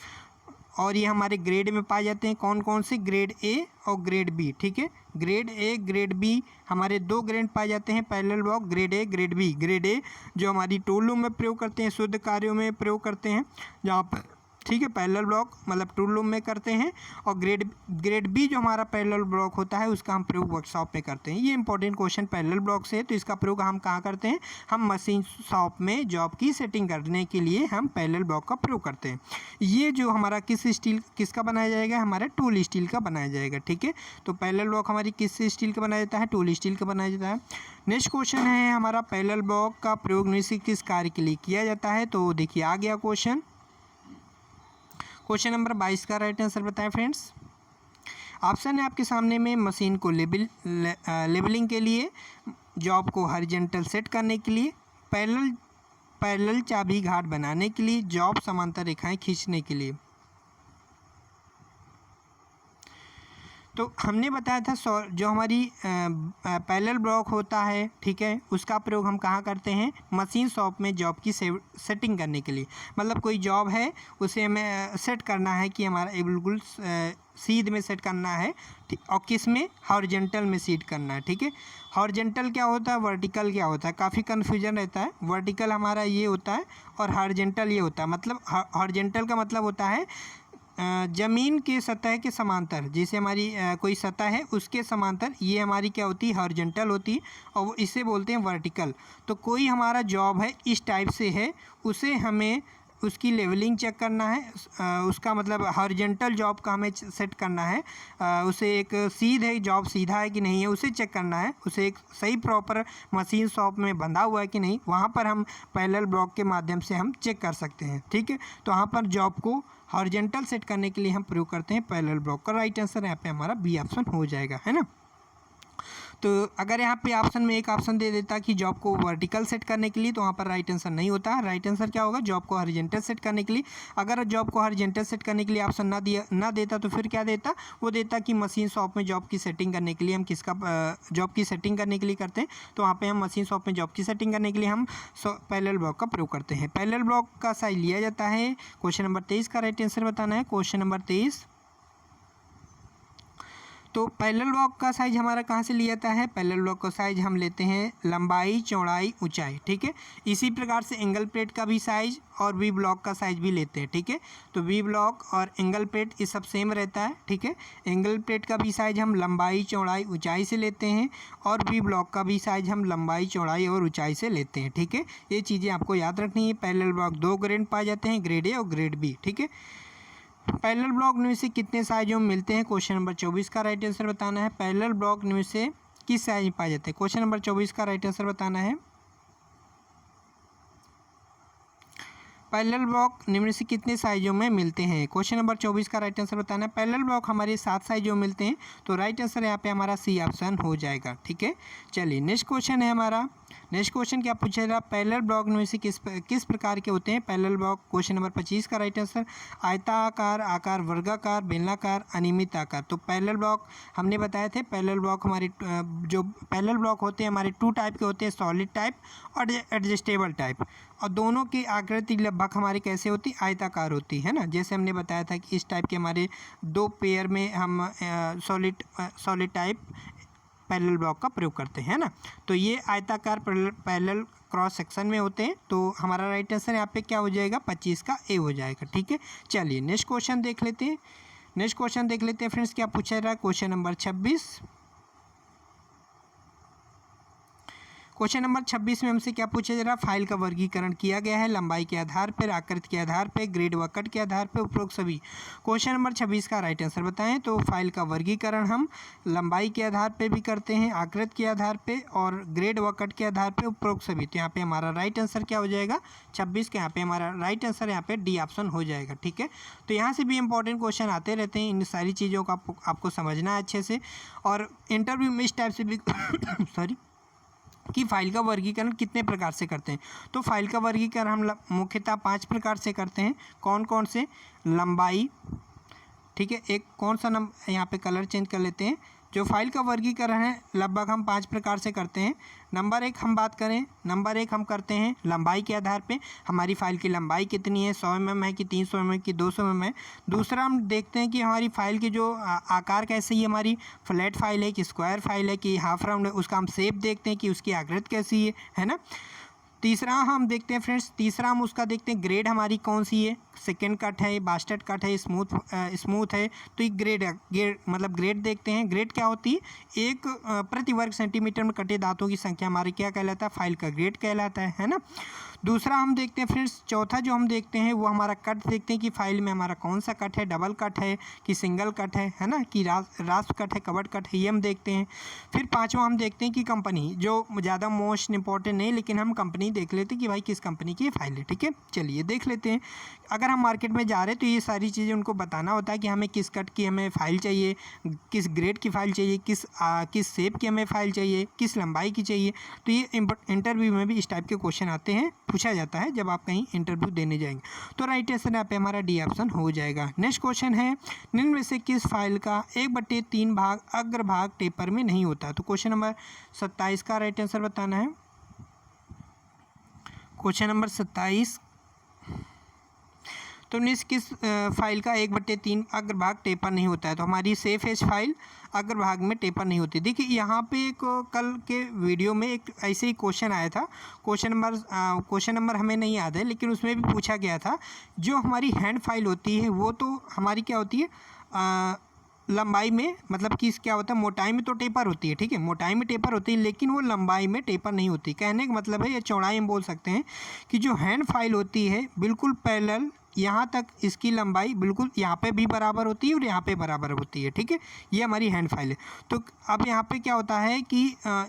और ये हमारे ग्रेड में पाए जाते हैं। कौन कौन से? ग्रेड ए और ग्रेड बी, ठीक है। ग्रेड ए ग्रेड बी हमारे 2 ग्रेड पाए जाते हैं parallel block, grade A grade B. Grade A जो हमारी टूल रूम में प्रयोग करते हैं, शुद्ध कार्यों में प्रयोग करते हैं जहाँ पर, ठीक है, पैरेलल ब्लॉक मतलब टूल रूम में करते हैं। और ग्रेड बी जो हमारा पैरेलल ब्लॉक होता है उसका हम प्रयोग वर्कशॉप में करते हैं। ये इंपॉर्टेंट क्वेश्चन पैरेलल ब्लॉक से है, तो इसका प्रयोग हम कहाँ करते हैं? हम मशीन शॉप में जॉब की सेटिंग करने के लिए हम पैरेलल ब्लॉक का प्रयोग करते हैं। ये जो हमारा किसका बनाया जाएगा? हमारा टूल स्टील का बनाया जाएगा, ठीक है। तो पैरेलल ब्लॉक हमारी किस स्टील का बनाया जाता है? टूल स्टील का बनाया जाता है। नेक्स्ट क्वेश्चन है हमारा, पैरेलल ब्लॉक का प्रयोग निम्नलिखित किस कार्य के लिए किया जाता है? तो देखिए आ गया क्वेश्चन नंबर 22 का राइट आंसर बताएं फ्रेंड्स। ऑप्शन है आपके सामने में, मशीन को लेबलिंग के लिए, जॉब को हॉरिजॉन्टल सेट करने के लिए, पैरेलल चाबी घाट बनाने के लिए, जॉब समांतर रेखाएं खींचने के लिए। तो हमने बताया था जो हमारी पैरेलल ब्लॉक होता है, ठीक है, उसका प्रयोग हम कहाँ करते हैं? मशीन शॉप में जॉब की सेटिंग करने के लिए। मतलब कोई जॉब है उसे हमें सेट करना है कि हमारा बिल्कुल सीध में सेट करना है, और किस में? हॉरिजॉन्टल में सीट करना है, ठीक है। हॉरिजॉन्टल क्या होता है, वर्टिकल क्या होता है? काफ़ी कन्फ्यूजन रहता है। वर्टिकल हमारा ये होता है और हॉरिजॉन्टल ये होता है। मतलब हॉरिजॉन्टल का मतलब होता है ज़मीन के सतह के समांतर, जैसे हमारी कोई सतह है उसके समांतर, ये हमारी क्या होती है? हॉरिजॉन्टल होती है, और वो इसे बोलते हैं वर्टिकल। तो कोई हमारा जॉब है इस टाइप से है, उसे हमें उसकी लेवलिंग चेक करना है, उसका मतलब हॉरिजॉन्टल जॉब का हमें सेट करना है, उसे एक सीधे जॉब सीधा है कि नहीं है उसे चेक करना है, उसे एक सही प्रॉपर मशीन शॉप में बंधा हुआ है कि नहीं, वहाँ पर हम पैरेलल ब्लॉक के माध्यम से हम चेक कर सकते हैं, ठीक है। तो वहाँ पर जॉब को हॉरिजॉन्टल सेट करने के लिए हम प्रयोग करते हैं पैरेलल ब्लॉक का। राइट आंसर यहाँ पे हमारा बी ऑप्शन हो जाएगा, है ना। तो अगर यहाँ पे ऑप्शन में एक ऑप्शन दे देता कि जॉब को वर्टिकल सेट करने के लिए, तो वहाँ पर राइट आंसर नहीं होता। राइट आंसर क्या होगा? जॉब को हॉरिजॉन्टल सेट करने के लिए। अगर जॉब को हॉरिजॉन्टल सेट करने के लिए ऑप्शन ना देता तो फिर क्या देता? वो देता कि मशीन शॉप में जॉब की सेटिंग करने के लिए हम जॉब की सेटिंग करने के लिए करते हैं, तो वहाँ पर हम मशीन शॉप में जॉब की सेटिंग करने के लिए हम पैरेलल ब्लॉक का प्रयोग करते हैं। पैरेलल ब्लॉक का साइज लिया जाता है। क्वेश्चन नंबर 23 का राइट आंसर बताना है। क्वेश्चन नंबर 23, तो पैरेलल ब्लॉक का साइज हमारा कहाँ से लिया जाता है? पैरेलल ब्लॉक का साइज हम लेते हैं लंबाई, चौड़ाई, ऊंचाई, ठीक है। इसी प्रकार से एंगल प्लेट का भी साइज और वी ब्लॉक का साइज भी लेते हैं, ठीक है। तो वी ब्लॉक और एंगल प्लेट ये सब सेम रहता है, ठीक है। एंगल प्लेट का भी साइज हम लंबाई, चौड़ाई, ऊंचाई से लेते हैं, और वी ब्लॉक का भी साइज हम लंबाई, चौड़ाई और ऊंचाई से लेते हैं, ठीक है। ये चीज़ें आपको याद रखनी है। पैरेलल ब्लॉक 2 ग्रेड पाए जाते हैं, ग्रेड ए और ग्रेड बी, ठीक है। पैरेलल ब्लॉक में से कितने साइजों में मिलते हैं? क्वेश्चन नंबर 24 का राइट आंसर बताना है। पैरेलल ब्लॉक में से किस साइज में पाए जाते हैं? क्वेश्चन नंबर 24 का राइट आंसर बताना है। पैरेलल ब्लॉक निम्न से कितने साइजों में मिलते हैं? क्वेश्चन नंबर 24 का राइट आंसर बताना है। पैरेलल ब्लॉक हमारे 7 साइजों में मिलते हैं, तो राइट आंसर यहाँ पे हमारा सी ऑप्शन हो जाएगा, ठीक है। चलिए नेक्स्ट क्वेश्चन है हमारा। नेक्स्ट क्वेश्चन क्या पूछा जा रहा है? पैरेलल ब्लॉक में से किस प्रकार के होते हैं पैरेलल ब्लॉक? क्वेश्चन नंबर 25 का राइट आंसर, आयताकार, आकार, वर्गाकार, बेलनाकार, अनियमित आकार। तो पैरेलल ब्लॉक हमने बताए थे, पैरेलल ब्लॉक हमारे जो पैरेलल ब्लॉक होते हैं हमारे 2 टाइप के होते हैं, सॉलिड टाइप और एडजस्टेबल टाइप, और दोनों की आकृति लगभग हमारी कैसे होती? आयताकार होती है ना। जैसे हमने बताया था कि इस टाइप के हमारे 2 पेयर में हम सॉलिड टाइप पैरेलल ब्लॉक का प्रयोग करते हैं ना। तो ये आयताकार पैरेलल क्रॉस सेक्शन में होते हैं, तो हमारा राइट आंसर यहाँ पे क्या हो जाएगा? 25 का ए हो जाएगा, ठीक है। चलिए नेक्स्ट क्वेश्चन देख लेते हैं। नेक्स्ट क्वेश्चन देख लेते हैं फ्रेंड्स, क्या पूछा जा रहा है? Question number 26। क्वेश्चन नंबर 26 में हमसे क्या पूछा जा रहा है? फाइल का वर्गीकरण किया गया है लंबाई के आधार पर, आकृति के आधार पर, ग्रेड व कट के आधार पर, उपरोक्त सभी। क्वेश्चन नंबर 26 का राइट आंसर बताएं। तो फाइल का वर्गीकरण हम लंबाई के आधार पर भी करते हैं, आकृति के आधार पर और ग्रेड व कट के आधार पर, उपरोक्त सभी। तो यहाँ पे हमारा राइट आंसर क्या हो जाएगा? 26 के यहाँ पे हमारा राइट आंसर यहाँ पे डी ऑप्शन हो जाएगा, ठीक है। तो यहाँ से भी इंपॉर्टेंट क्वेश्चन आते रहते हैं, इन सारी चीज़ों का आपको समझना है अच्छे से। और इंटरव्यू में इस टाइप से भी सॉरी कि फाइल का वर्गीकरण कितने प्रकार से करते हैं? तो फाइल का वर्गीकरण हम मुख्यतः 5 प्रकार से करते हैं। कौन कौन से? लंबाई, ठीक है। एक कौन सा नंबर यहाँ पे कलर चेंज कर लेते हैं, जो फाइल का वर्गीकरण है लगभग हम 5 प्रकार से करते हैं। नंबर एक हम करते हैं लंबाई के आधार पे, हमारी फ़ाइल की लंबाई कितनी है, 100 mm है कि 300 mm कि 200 mm है। दूसरा हम देखते हैं कि हमारी फ़ाइल की जो आकार कैसे ही, हमारी फ्लैट फाइल है कि स्क्वायर फाइल है कि हाफ राउंड है, उसका हम शेप देखते हैं कि उसकी आकृति कैसी है ना। तीसरा हम देखते हैं फ्रेंड्स, तीसरा हम उसका देखते हैं ग्रेड हमारी कौन सी है, सेकेंड कट है, बास्टेड कट है, स्मूथ है, तो ये ग्रेड देखते हैं। ग्रेड क्या होती है, एक प्रति वर्ग सेंटीमीटर में कटे दांतों की संख्या हमारे क्या कहलाता है, फाइल का ग्रेड कहलाता है ना। दूसरा हम देखते हैं फ्रेंड्स, चौथा जो हम देखते हैं वो हमारा कट देखते हैं कि फाइल में हमारा कौन सा कट है, डबल कट है कि सिंगल कट है ना, कि रास्प कट है, कवर्ड कट है, ये हम देखते हैं। फिर पांचवा हम देखते हैं कि कंपनी, जो ज़्यादा मोस्ट इंपॉर्टेंट नहीं लेकिन हम कंपनी देख लेते हैं कि भाई किस कंपनी की ये फाइल है, ठीक है। चलिए देख लेते हैं। अगर हम मार्केट में जा रहे हैं तो ये सारी चीज़ें उनको बताना होता है कि हमें किस कट की हमें फ़ाइल चाहिए, किस ग्रेड की फ़ाइल चाहिए, किस शेप की हमें फ़ाइल चाहिए, किस लंबाई की चाहिए। तो ये इंटरव्यू में भी इस टाइप के क्वेश्चन आते हैं, पूछा जाता है जब आप कहीं इंटरव्यू देने जाएंगे। तो राइट आंसर यहाँ पे हमारा डी ऑप्शन हो जाएगा। नेक्स्ट क्वेश्चन है, निम्न में से किस फाइल का 1/3 भाग अग्रभाग टेपर में नहीं होता। तो क्वेश्चन नंबर 27 का राइट आंसर बताना है। क्वेश्चन नंबर 27, तो निम्न किस फाइल का 1/3 अग्रभाग टेपर नहीं होता है। तो हमारी सेफ एज फाइल अग्रभाग में टेपर नहीं होती। देखिए यहाँ पे एक कल के वीडियो में एक ऐसे ही क्वेश्चन आया था, क्वेश्चन नंबर हमें नहीं याद है लेकिन उसमें भी पूछा गया था, जो हमारी हैंड फाइल होती है वो तो हमारी क्या होती है, लंबाई में, मतलब कि क्या होता है, मोटाई में तो टेपर होती है, ठीक है, मोटाई में टेपर होती है लेकिन वो लंबाई में टेपर नहीं होती। कहने का मतलब है, या चौड़ाई हम बोल सकते हैं कि जो हैंड फाइल होती है बिल्कुल पैरेलल, यहाँ तक इसकी लंबाई बिल्कुल यहाँ पे भी बराबर होती है और यहाँ पे बराबर होती है, ठीक है। ये हमारी हैंड फाइल है। तो अब यहाँ पे क्या होता है कि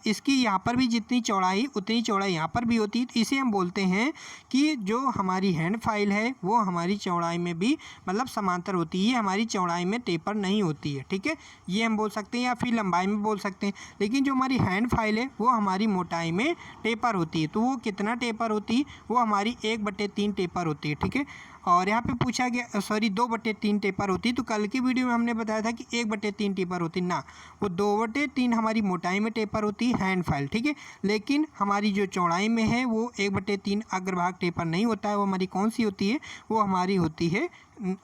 इसकी यहाँ पर भी जितनी चौड़ाई उतनी चौड़ाई यहाँ पर भी होती है। तो इसे हम बोलते हैं कि जो हमारी हैंड फाइल है वो हमारी चौड़ाई में भी मतलब समांतर होती है, हमारी चौड़ाई में टेपर नहीं होती है, ठीक है। ये हम बोल सकते हैं या फिर लंबाई में बोल सकते हैं। लेकिन जो हमारी हैंड फाइल है वो हमारी मोटाई में टेपर होती है। तो वो कितना टेपर होती है, वो हमारी 1/3 टेपर होती है, ठीक है। और यहाँ पे पूछा गया, सॉरी 2/3 टेपर होती। तो कल की वीडियो में हमने बताया था कि 1/3 टेपर होती ना, वो 2/3 हमारी मोटाई में टेपर होती है हैंड फाइल, ठीक है। लेकिन हमारी जो चौड़ाई में है वो 1/3 अग्रभाग टेपर नहीं होता है। वो हमारी कौन सी होती है, वो हमारी होती है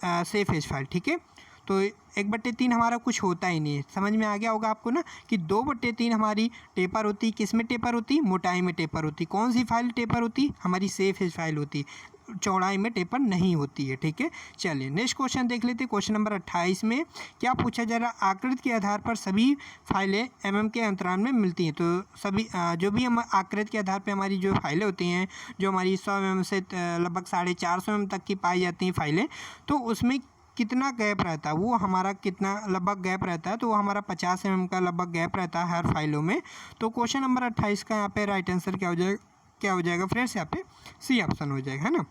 सेफ एज फाइल, ठीक है। तो 1/3 हमारा कुछ होता ही नहीं है। समझ में आ गया होगा आपको ना कि 2/3 हमारी टेपर होती, किस में टेपर होती, मोटाई में टेपर होती। कौन सी फाइल टेपर होती, हमारी सेफ एज फाइल होती, चौड़ाई में टेपर नहीं होती है, ठीक है। चलिए नेक्स्ट क्वेश्चन देख लेते हैं। क्वेश्चन नंबर 28 में क्या पूछा जा रहा है, आकृति के आधार पर सभी फाइलें mm के अंतराल में मिलती हैं। तो सभी जो भी हम आकृति के आधार पर हमारी जो फाइलें होती हैं, जो हमारी 100 mm से लगभग 450 mm तक की पाई जाती हैं फाइलें, तो उसमें कितना गैप रहता है, वो हमारा कितना लगभग गैप रहता है। तो वो हमारा 50 mm का लगभग गैप रहता है हर फाइलों में। तो क्वेश्चन नंबर 28 का यहाँ पे राइट आंसर क्या हो जाएगा फ्रेंड्स, यहाँ पे सी ऑप्शन हो जाएगा, है ना।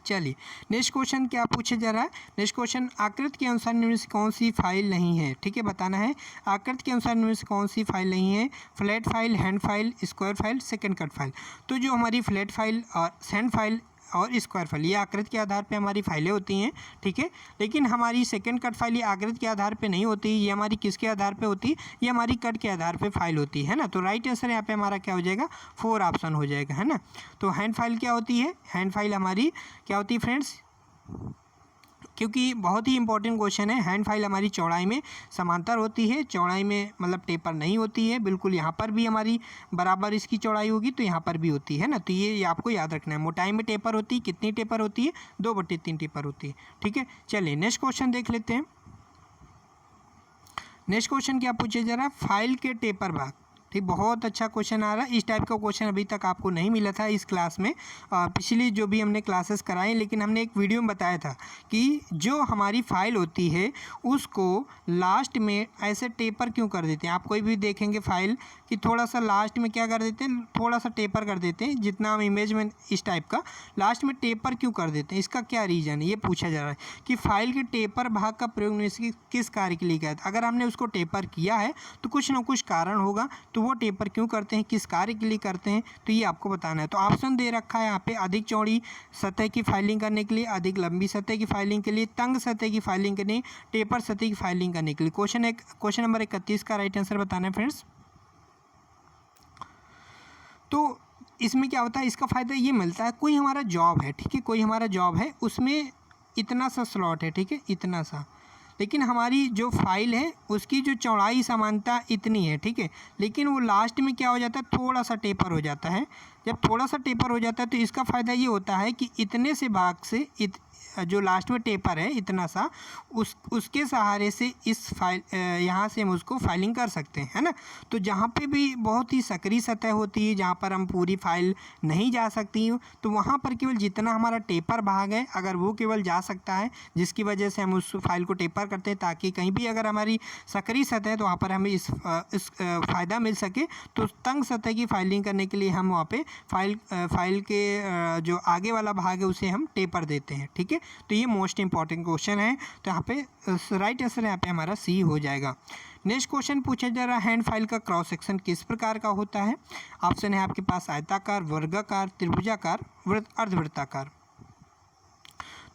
चलिए नेक्स्ट क्वेश्चन क्या पूछा जा रहा है। नेक्स्ट क्वेश्चन, आकृति के अनुसार निम्न से कौन सी फाइल नहीं है, ठीक है, बताना है। आकृति के अनुसार निम्न से कौन सी फाइल नहीं है, flat file, hand file, square file, second cut file. तो जो हमारी फ्लैट फाइल और हैंड फाइल और स्क्वायर फाइल, ये आकृति के आधार पे हमारी फाइलें होती हैं, ठीक है। लेकिन हमारी सेकंड कट फाइल ये आकृति के आधार पे नहीं होती, ये हमारी किसके आधार पे होती है, ये हमारी कट के आधार पे फाइल होती है ना। तो राइट आंसर यहाँ पे हमारा क्या हो जाएगा, 4 ऑप्शन हो जाएगा, है ना। तो हैंड फाइल क्या होती है, हैंड फाइल हमारी क्या होती है फ्रेंड्स, क्योंकि बहुत ही इंपॉर्टेंट क्वेश्चन है। हैंड फाइल हमारी चौड़ाई में समांतर होती है, चौड़ाई में मतलब टेपर नहीं होती है बिल्कुल। यहाँ पर भी हमारी बराबर इसकी चौड़ाई होगी तो यहाँ पर भी होती है ना। तो ये आपको याद रखना है। मोटाई में टेपर होती है, कितनी टेपर होती है, 2/3 टेपर होती है, ठीक है। चलिए नेक्स्ट क्वेश्चन देख लेते हैं। नेक्स्ट क्वेश्चन क्या पूछा जा रहा है, फाइल के टेपर भाग, ठीक, बहुत अच्छा क्वेश्चन आ रहा है। इस टाइप का क्वेश्चन अभी तक आपको नहीं मिला था इस क्लास में, पिछली जो भी हमने क्लासेस कराई, लेकिन हमने एक वीडियो में बताया था कि जो हमारी फाइल होती है उसको लास्ट में ऐसे टेपर क्यों कर देते हैं। आप कोई भी देखेंगे फाइल कि थोड़ा सा लास्ट में क्या कर देते हैं, थोड़ा सा टेपर कर देते हैं, जितना हम इमेज में इस टाइप का लास्ट में टेपर क्यों कर देते हैं, इसका क्या रीज़न है, ये पूछा जा रहा है कि फाइल के टेपर भाग का प्रयोग किस कार्य के लिए किया था। अगर हमने उसको टेपर किया है तो कुछ ना कुछ कारण होगा, तो वो टेपर क्यों करते हैं, किस कार्य के लिए करते हैं, तो ये आपको बताना है। तो ऑप्शन दे रखा है यहाँ पे, अधिक चौड़ी सतह की फाइलिंग करने के लिए, अधिक लंबी सतह की फाइलिंग के लिए, तंग सतह की फाइलिंग करने, टेपर सतह की फाइलिंग करने के लिए। क्वेश्चन नंबर 31 का राइट आंसर बताना है फ्रेंड्स। तो इसमें क्या होता है, इसका फ़ायदा ये मिलता है, कोई हमारा जॉब है, ठीक है, कोई हमारा जॉब है, उसमें इतना सा स्लॉट है, ठीक है, इतना सा, लेकिन हमारी जो फाइल है उसकी जो चौड़ाई समानता इतनी है, ठीक है, लेकिन वो लास्ट में क्या हो जाता है, थोड़ा सा टेपर हो जाता है। जब थोड़ा सा टेपर हो जाता है तो इसका फ़ायदा ये होता है कि इतने से भाग से जो लास्ट में टेपर है इतना सा, उसके सहारे से इस फाइल यहाँ से हम उसको फाइलिंग कर सकते हैं, है ना। तो जहाँ पे भी बहुत ही सकरी सतह होती है, जहाँ पर हम पूरी फाइल नहीं जा सकती हूँ, तो वहाँ पर केवल जितना हमारा टेपर भाग है अगर वो केवल जा सकता है, जिसकी वजह से हम उस फाइल को टेपर करते हैं, ताकि कहीं भी अगर हमारी सकरी सतह है तो वहाँ पर हमें इस फ़ायदा मिल सके। तो तंग सतह की फाइलिंग करने के लिए हम वहाँ पे फाइल के जो आगे वाला भाग है उसे हम टेपर देते हैं, ठीक है। तो ये मोस्ट इंपॉर्टेंट क्वेश्चन है, तो यहाँ पे राइट आंसर यहाँ पे हमारा सी हो जाएगा। नेक्स्ट क्वेश्चन पूछा जा रहा है, हैंड फाइल का क्रॉस सेक्शन किस प्रकार का होता है। ऑप्शन है आपके पास आयताकार, वर्गाकार, त्रिभुजाकार, अर्धवृत्ताकार।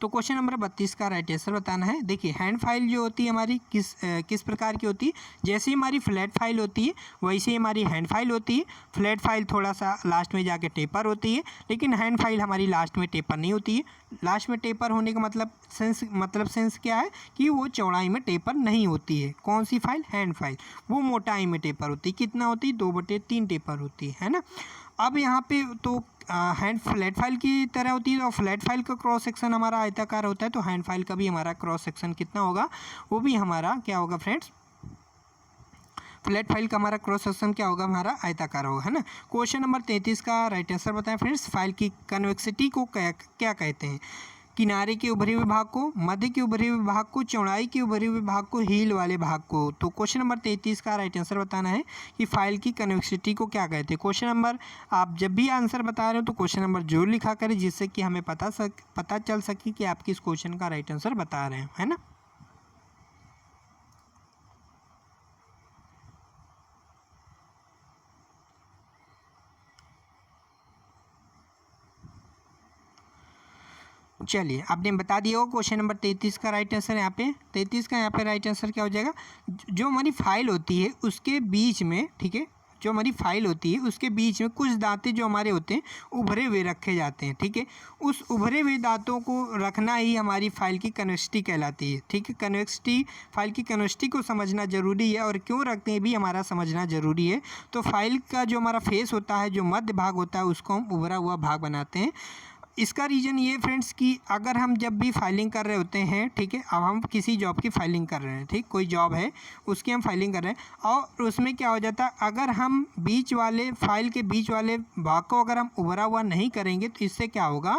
तो क्वेश्चन नंबर 32 का राइट आंसर बताना है। देखिए हैंड फाइल जो होती है हमारी किस प्रकार की होती है, जैसे हमारी फ्लैट फाइल होती है वैसे ही हमारी हैंड फाइल होती है। फ्लैट फाइल थोड़ा सा लास्ट में जाके टेपर होती है, लेकिन हैंड फाइल हमारी लास्ट में टेपर नहीं होती है। लास्ट में टेपर होने का मतलब सेंस क्या है कि वो चौड़ाई में टेपर नहीं होती है। कौन सी फाइल, हैंड फाइल, वो मोटाई में टेपर होती है। कितना होती है, 2/3 टेपर होती है ना। अब यहाँ पे तो हैंड फ्लैट फाइल की तरह होती है, और फ्लैट फाइल का क्रॉस सेक्शन हमारा आयताकार होता है, तो हैंड फाइल का भी हमारा क्रॉस सेक्शन कितना होगा, वो भी हमारा क्या होगा फ्रेंड्स, फ्लैट फाइल का हमारा क्रॉस सेक्शन क्या होगा, हमारा आयताकार होगा, है ना। क्वेश्चन नंबर 33 का राइट आंसर बताएं फ्रेंड्स। फाइल की कन्वेक्सिटी को क्या कहते हैं। किनारे के उभरे हुए भाग को, मध्य के उभरे हुए भाग को, चौड़ाई के उभरे हुए भाग को, हील वाले भाग को। तो क्वेश्चन नंबर 33 का राइट आंसर बताना है कि फाइल की कन्वेक्सिटी को क्या कहते हैं। क्वेश्चन नंबर आप जब भी आंसर बता रहे हो तो क्वेश्चन नंबर जरूर लिखा करें, जिससे कि हमें पता चल सके कि आप किस क्वेश्चन का राइट आंसर बता रहे हैं, है ना। चलिए आपने बता दिया होगा क्वेश्चन नंबर 33 का राइट आंसर यहाँ पे 33 का यहाँ पे राइट आंसर क्या हो जाएगा, जो हमारी फाइल होती है उसके बीच में, ठीक है, जो हमारी फाइल होती है उसके बीच में कुछ दांते जो हमारे होते हैं उभरे हुए रखे जाते हैं, ठीक है। उस उभरे हुए दांतों को रखना ही हमारी फाइल की कन्वेक्सिटी कहलाती है, ठीक है। कन्वेक्सिटी, फाइल की कन्वेक्सिटी को समझना जरूरी है, और क्यों रखते हैं भी हमारा समझना जरूरी है। तो फाइल का जो हमारा फेस होता है, जो मध्य भाग होता है, उसको हम उभरा हुआ भाग बनाते हैं। इसका रीज़न ये फ्रेंड्स कि अगर हम जब भी फाइलिंग कर रहे होते हैं, ठीक है, अब हम किसी जॉब की फाइलिंग कर रहे हैं, ठीक, कोई जॉब है उसकी हम फाइलिंग कर रहे हैं, और उसमें क्या हो जाता है, अगर हम बीच वाले फाइल के बीच वाले भाग को अगर हम उभरा हुआ नहीं करेंगे तो इससे क्या होगा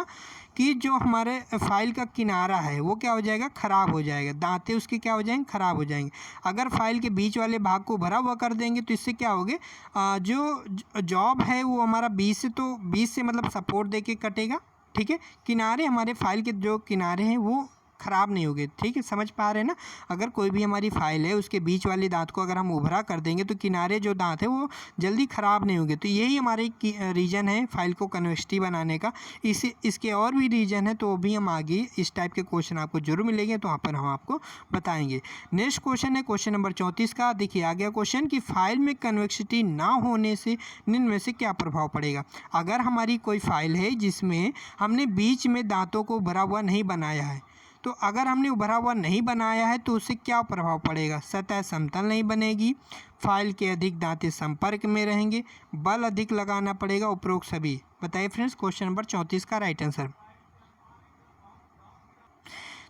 कि जो हमारे फाइल का किनारा है वो क्या हो जाएगा, ख़राब हो जाएगा, दांते उसके क्या हो जाएंगे, ख़राब हो जाएंगे। अगर फाइल के बीच वाले भाग को भरा हुआ कर देंगे तो इससे क्या होगे, जो जॉब है वो हमारा बीच से मतलब सपोर्ट दे के कटेगा, ठीक है। किनारे हमारे फाइल के जो किनारे हैं वो ख़राब नहीं होंगे, ठीक है, समझ पा रहे हैं ना। अगर कोई भी हमारी फाइल है उसके बीच वाले दांत को अगर हम उभरा कर देंगे तो किनारे जो दांत है वो जल्दी ख़राब नहीं होंगे। तो यही हमारे रीज़न है फाइल को कन्वेक्सिटी बनाने का। इसके और भी रीज़न है, तो भी हम आगे इस टाइप के क्वेश्चन आपको जरूर मिलेंगे, तो वहाँ पर हम आपको बताएंगे। नेक्स्ट क्वेश्चन है क्वेश्चन नंबर 34 का। देखिए आ गया क्वेश्चन कि फाइल में कन्वेक्सिटी ना होने से निम्न में से क्या प्रभाव पड़ेगा। अगर हमारी कोई फाइल है जिसमें हमने बीच में दांतों को उभरा हुआ नहीं बनाया है, तो अगर हमने उभरा हुआ नहीं बनाया है तो उससे क्या प्रभाव पड़ेगा। सतह समतल नहीं बनेगी, फाइल के अधिक दांते संपर्क में रहेंगे, बल अधिक लगाना पड़ेगा, उपरोक्त सभी। बताइए फ्रेंड्स क्वेश्चन नंबर 34 का राइट आंसर।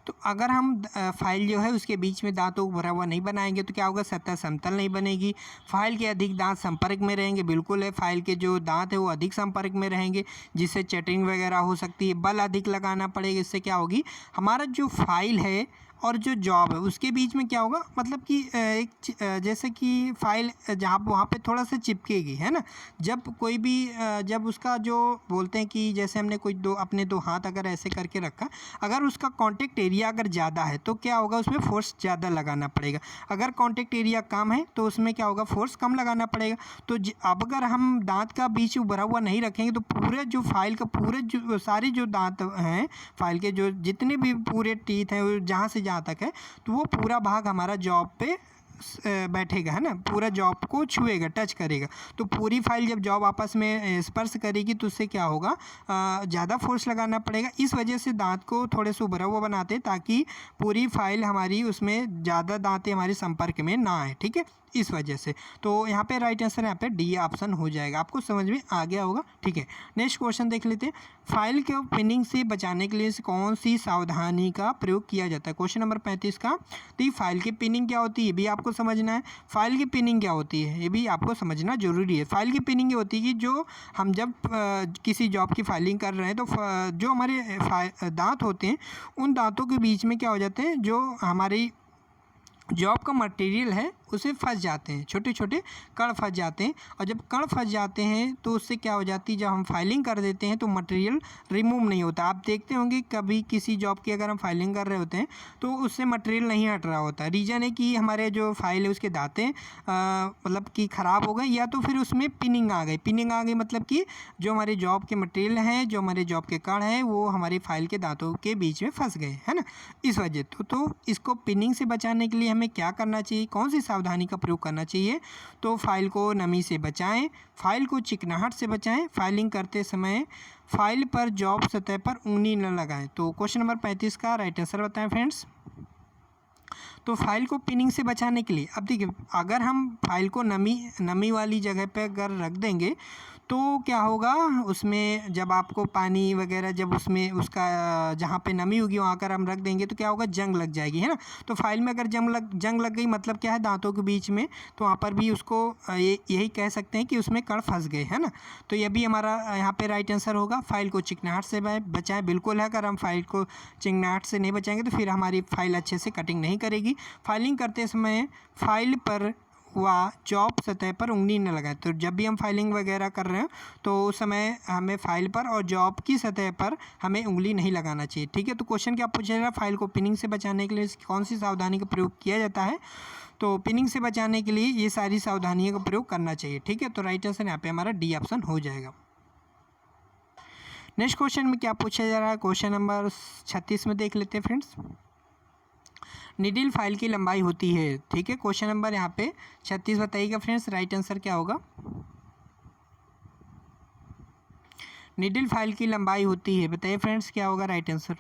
तो अगर हम फाइल जो है उसके बीच में दांतों को भरा हुआ नहीं बनाएंगे तो क्या होगा, सतह समतल नहीं बनेगी, फाइल के अधिक दांत संपर्क में रहेंगे, बिल्कुल है, फाइल के जो दांत है वो अधिक संपर्क में रहेंगे, जिससे चटरिंग वगैरह हो सकती है, बल अधिक लगाना पड़ेगा। इससे क्या होगी, हमारा जो फाइल है और जो जॉब है उसके बीच में क्या होगा, मतलब कि जैसे कि फाइल जहाँ वहाँ पे थोड़ा सा चिपकेगी, है ना। जब कोई भी जब उसका जो बोलते हैं कि जैसे हमने कोई अपने दो हाथ अगर ऐसे करके रखा, अगर उसका कॉन्टेक्ट एरिया अगर ज़्यादा है तो क्या होगा, उसमें फोर्स ज़्यादा लगाना पड़ेगा। अगर कॉन्टेक्ट एरिया कम है तो उसमें क्या होगा, फोर्स कम लगाना पड़ेगा। तो अब अगर हम दांत का बीच उभरा हुआ नहीं रखेंगे तो पूरे जो फाइल का पूरे जो सारे जो दांत हैं फाइल के, जो जितने भी पूरे टीथ हैं जहाँ से जहाँ तक है, तो वो पूरा भाग हमारा जॉब पे बैठेगा, है ना, पूरा जॉब को छुएगा, टच करेगा। तो पूरी फाइल जब जॉब आपस में स्पर्श करेगी तो उससे क्या होगा, ज़्यादा फोर्स लगाना पड़ेगा। इस वजह से दांत को थोड़े से उभरा हुआ बनाते हैं ताकि पूरी फाइल हमारी उसमें ज़्यादा दांतें हमारे संपर्क में ना आए, ठीक है, इस वजह से। तो यहाँ पे राइट आंसर यहाँ पे डी ऑप्शन हो जाएगा। आपको समझ में आ गया होगा, ठीक है। नेक्स्ट क्वेश्चन देख लेते हैं। फाइल के पिनिंग से बचाने के लिए कौन सी सावधानी का प्रयोग किया जाता है। क्वेश्चन नंबर 35 का। तो ये फाइल की पिनिंग क्या होती है ये भी आपको समझना है। फाइल की पिनिंग क्या होती है ये भी आपको समझना जरूरी है। फाइल की पिनिंग ये होती है कि जो हम जब किसी जॉब की फाइलिंग कर रहे हैं तो जो हमारे दांत होते हैं उन दांतों के बीच में क्या हो जाते हैं, जो हमारी जॉब का मटेरियल है उसे फंस जाते हैं, छोटे छोटे कण फंस जाते हैं। और जब कण फंस जाते हैं तो उससे क्या हो जाती है, जब हम फाइलिंग कर देते हैं तो मटेरियल रिमूव नहीं होता। आप देखते होंगे कभी किसी जॉब की अगर हम फाइलिंग कर रहे होते हैं तो उससे मटेरियल नहीं हट रहा होता। रीज़न है कि हमारे जो फाइल है उसके दांतें मतलब कि ख़राब हो गए, या तो फिर उसमें पिनिंग आ गई। पिनिंग आ गई मतलब कि जो हमारे जॉब के मटेरियल हैं, जो हमारे जॉब के कण हैं, वो हमारी फाइल के दांतों के बीच में फंस गए, है ना, इस वजह। तो इसको पिनिंग से बचाने के लिए हमें क्या करना चाहिए, कौन सी सावधानी का प्रयोग करना चाहिए। तो फाइल को नमी से बचाएं, फाइल को चिकनाहट से बचाएं, फाइलिंग करते समय फाइल पर जॉब सतह पर उंगली न लगाएं। तो क्वेश्चन नंबर 35 का राइट आंसर बताएं फ्रेंड्स। तो फाइल को पिनिंग से बचाने के लिए, अब देखिए अगर हम फाइल को नमी वाली जगह पे अगर रख देंगे तो क्या होगा, उसमें जब आपको पानी वगैरह जब उसमें उसका जहाँ पे नमी होगी वहाँ अगर हम रख देंगे तो क्या होगा, जंग लग जाएगी, है ना। तो फाइल में अगर जंग लग गई मतलब क्या है, दांतों के बीच में, तो वहाँ पर भी उसको यही कह सकते हैं कि उसमें कण फंस गए, है ना। तो ये भी हमारा यहाँ पे राइट आंसर होगा। फाइल को चिकनाहट से बचाएं, बिल्कुल है। अगर हम फाइल को चिकनाहट से नहीं बचाएंगे तो फिर हमारी फाइल अच्छे से कटिंग नहीं करेगी। फाइलिंग करते समय फाइल पर व जॉब सतह पर उंगली न लगाएं। तो जब भी हम फाइलिंग वगैरह कर रहे हैं तो उस समय हमें फाइल पर और जॉब की सतह पर हमें उंगली नहीं लगाना चाहिए, ठीक है। तो क्वेश्चन क्या पूछा जा रहा है, फाइल को पिनिंग से बचाने के लिए कौन सी सावधानी का प्रयोग किया जाता है। तो पिनिंग से बचाने के लिए ये सारी सावधानियों का प्रयोग करना चाहिए, ठीक है। तो राइट आंसर यहाँ पे हमारा डी ऑप्शन हो जाएगा। नेक्स्ट क्वेश्चन में क्या पूछा जा रहा है, क्वेश्चन नंबर 36 में देख लेते हैं फ्रेंड्स। निडिल फाइल की लंबाई होती है, ठीक है। क्वेश्चन नंबर यहाँ पे 36 बताइएगा फ्रेंड्स, राइट आंसर क्या होगा। निडिल फाइल की लंबाई होती है, बताइए फ्रेंड्स क्या होगा राइट आंसर।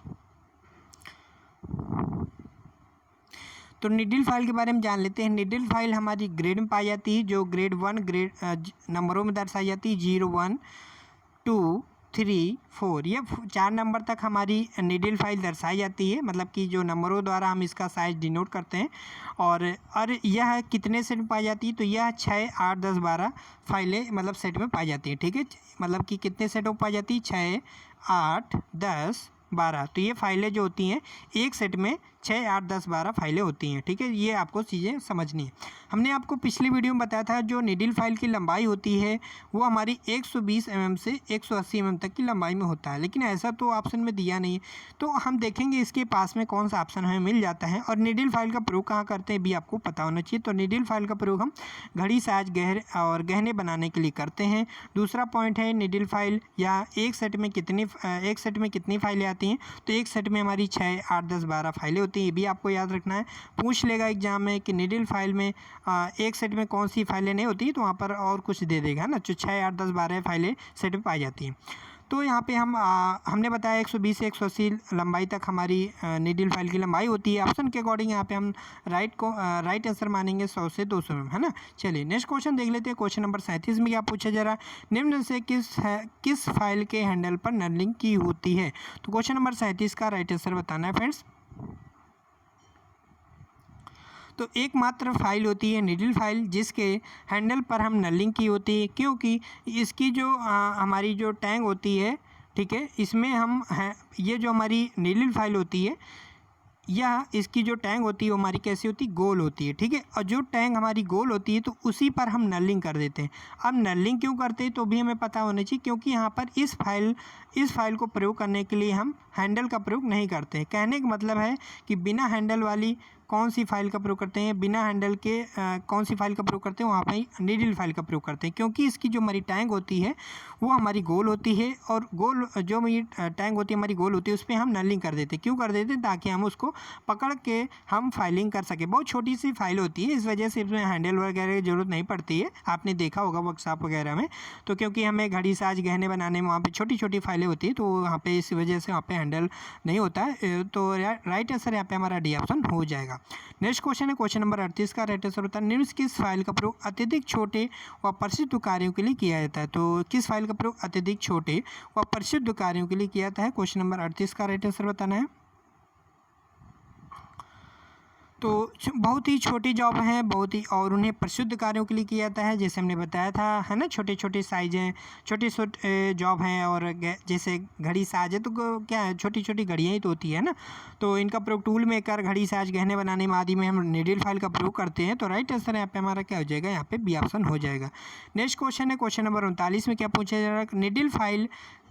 तो निडिल फाइल के बारे में जान लेते हैं। निडिल फाइल हमारी ग्रेड में पाई जाती है, जो ग्रेड 1 ग्रेड नंबरों में दर्शाई जाती है, 0, 1, 2, 3, 4, ये 4 नंबर तक हमारी निडिल फाइल दर्शाई जाती है, मतलब कि जो नंबरों द्वारा हम इसका साइज डिनोट करते हैं। और यह कितने सेट में पाई जाती है, तो यह 6, 8, 10, 12 फाइलें मतलब सेट में पाई जाती हैं, ठीक है। मतलब कि कितने सेटों में पाई जाती है, 6, 8, 10, 12। तो ये फाइलें जो होती हैं एक सेट में 6, 8, 10, 12 फाइलें होती हैं, ठीक है। ये आपको चीज़ें समझनी है। हमने आपको पिछली वीडियो में बताया था जो निडिल फाइल की लंबाई होती है वो हमारी 120 mm से 180 mm तक की लंबाई में होता है, लेकिन ऐसा तो ऑप्शन में दिया नहीं है। तो हम देखेंगे इसके पास में कौन सा ऑप्शन हमें मिल जाता है। और निडिल फाइल का प्रयोग कहाँ करते हैं भी आपको पता होना चाहिए। तो निडिल फाइल का प्रयोग हम घड़ी साइज गहने बनाने के लिए करते हैं। दूसरा पॉइंट है निडिल फाइल या एक सेट में कितनी फाइलें आती हैं, तो एक सेट में हमारी 6, 8, 10, 12 फाइलें होती हैं। ये भी आपको याद रखना है, पूछ लेगा एग्जाम में कि निडिल फाइल में एक सेट में कौन सी फाइलें नहीं होती, तो वहाँ पर और कुछ दे देगा ना, जो 6, 8, 10, 12 फाइलें सेट में पाई जाती हैं। तो यहाँ पे हमने बताया 120 से 180 लंबाई तक हमारी निडिल फाइल की लंबाई होती है। ऑप्शन के अकॉर्डिंग यहाँ पे हम राइट आंसर मानेंगे 100 से 200 में, है ना। चलिए नेक्स्ट क्वेश्चन देख लेते हैं। क्वेश्चन नंबर 37 में क्या पूछा जा रहा है, निम्न से किस फाइल के हैंडल पर नलिंग की होती है। तो क्वेश्चन नंबर 37 का राइट आंसर बताना है फ्रेंड्स। तो एकमात्र फाइल होती है निडिल फाइल जिसके हैंडल पर हम नलिंग की होती है, क्योंकि इसकी जो हमारी जो टैंग होती है, ठीक है, इसमें हम ये जो हमारी निडिल फाइल होती है यह इसकी जो टैंक होती है वो हमारी कैसी होती है, गोल होती है, ठीक है। और जो टैंक हमारी गोल होती है तो उसी पर हम नलिंग कर देते हैं। अब नलिंग क्यों करते हैं तो भी हमें पता होना चाहिए, क्योंकि यहाँ पर इस फाइल को प्रयोग करने के लिए हम हैंडल का प्रयोग नहीं करते हैं। कहने का मतलब है कि बिना हैंडल वाली कौन सी फाइल का प्रयोग करते हैं, बिना हैंडल के कौन सी फाइल का प्रयोग करते हैं, वहाँ पर नीडल फाइल का प्रयोग करते हैं, क्योंकि इसकी जो हमारी टैंक होती है वो हमारी गोल होती है, और गोल जो हमारी टैंक होती है हमारी गोल होती है, उस पर हम नलिंग कर देते हैं। क्यों कर देते हैं, ताकि हम उसको पकड़ के हम फाइलिंग कर सकें। बहुत छोटी सी फाइल होती है, इस वजह से इसमें हैंडल वगैरह की ज़रूरत नहीं पड़ती है, आपने देखा होगा वर्कशॉप वगैरह में। तो क्योंकि हमें घड़ी साज गहने बनाने में वहाँ पे छोटी छोटी फाइलें होती है, तो वहाँ पे इस वजह से वहाँ पे हैंडल नहीं होता है। तो राइट आंसर यहाँ पे हमारा डी ऑप्शन हो जाएगा। नेक्स्ट क्वेश्चन है क्वेश्चन नंबर 38 का। राइट आंसर होता है निम्न किस फाइल का प्रयोग अत्यधिक छोटे व प्रसिद्ध कार्यों के लिए किया जाता है। तो किस फाइल का प्रयोग अत्यधिक छोटे व प्रसिद्ध कार्यों के लिए किया जाता है, क्वेश्चन नंबर 38 का राइट आंसर बताना है। तो बहुत ही छोटी जॉब हैं, बहुत ही, और उन्हें प्रसिद्ध कार्यों के लिए किया जाता है, जैसे हमने बताया था, है ना। छोटे छोटे साइज हैं, छोटे छोटे जॉब हैं, और जैसे घड़ी साज है तो क्या है, छोटी छोटी घड़ियाँ ही तो होती है ना। तो इनका प्रयोग टूल मेकर, घड़ी साज, गहने बनाने में आदि में हम नीडल फाइल का प्रयोग करते हैं। तो राइट आंसर यहाँ पे हमारा क्या हो जाएगा, यहाँ पे बी ऑप्शन हो जाएगा। नेक्स्ट क्वेश्चन है क्वेश्चन नंबर 39 में क्या पूछा जा रहा है, नीडल फाइल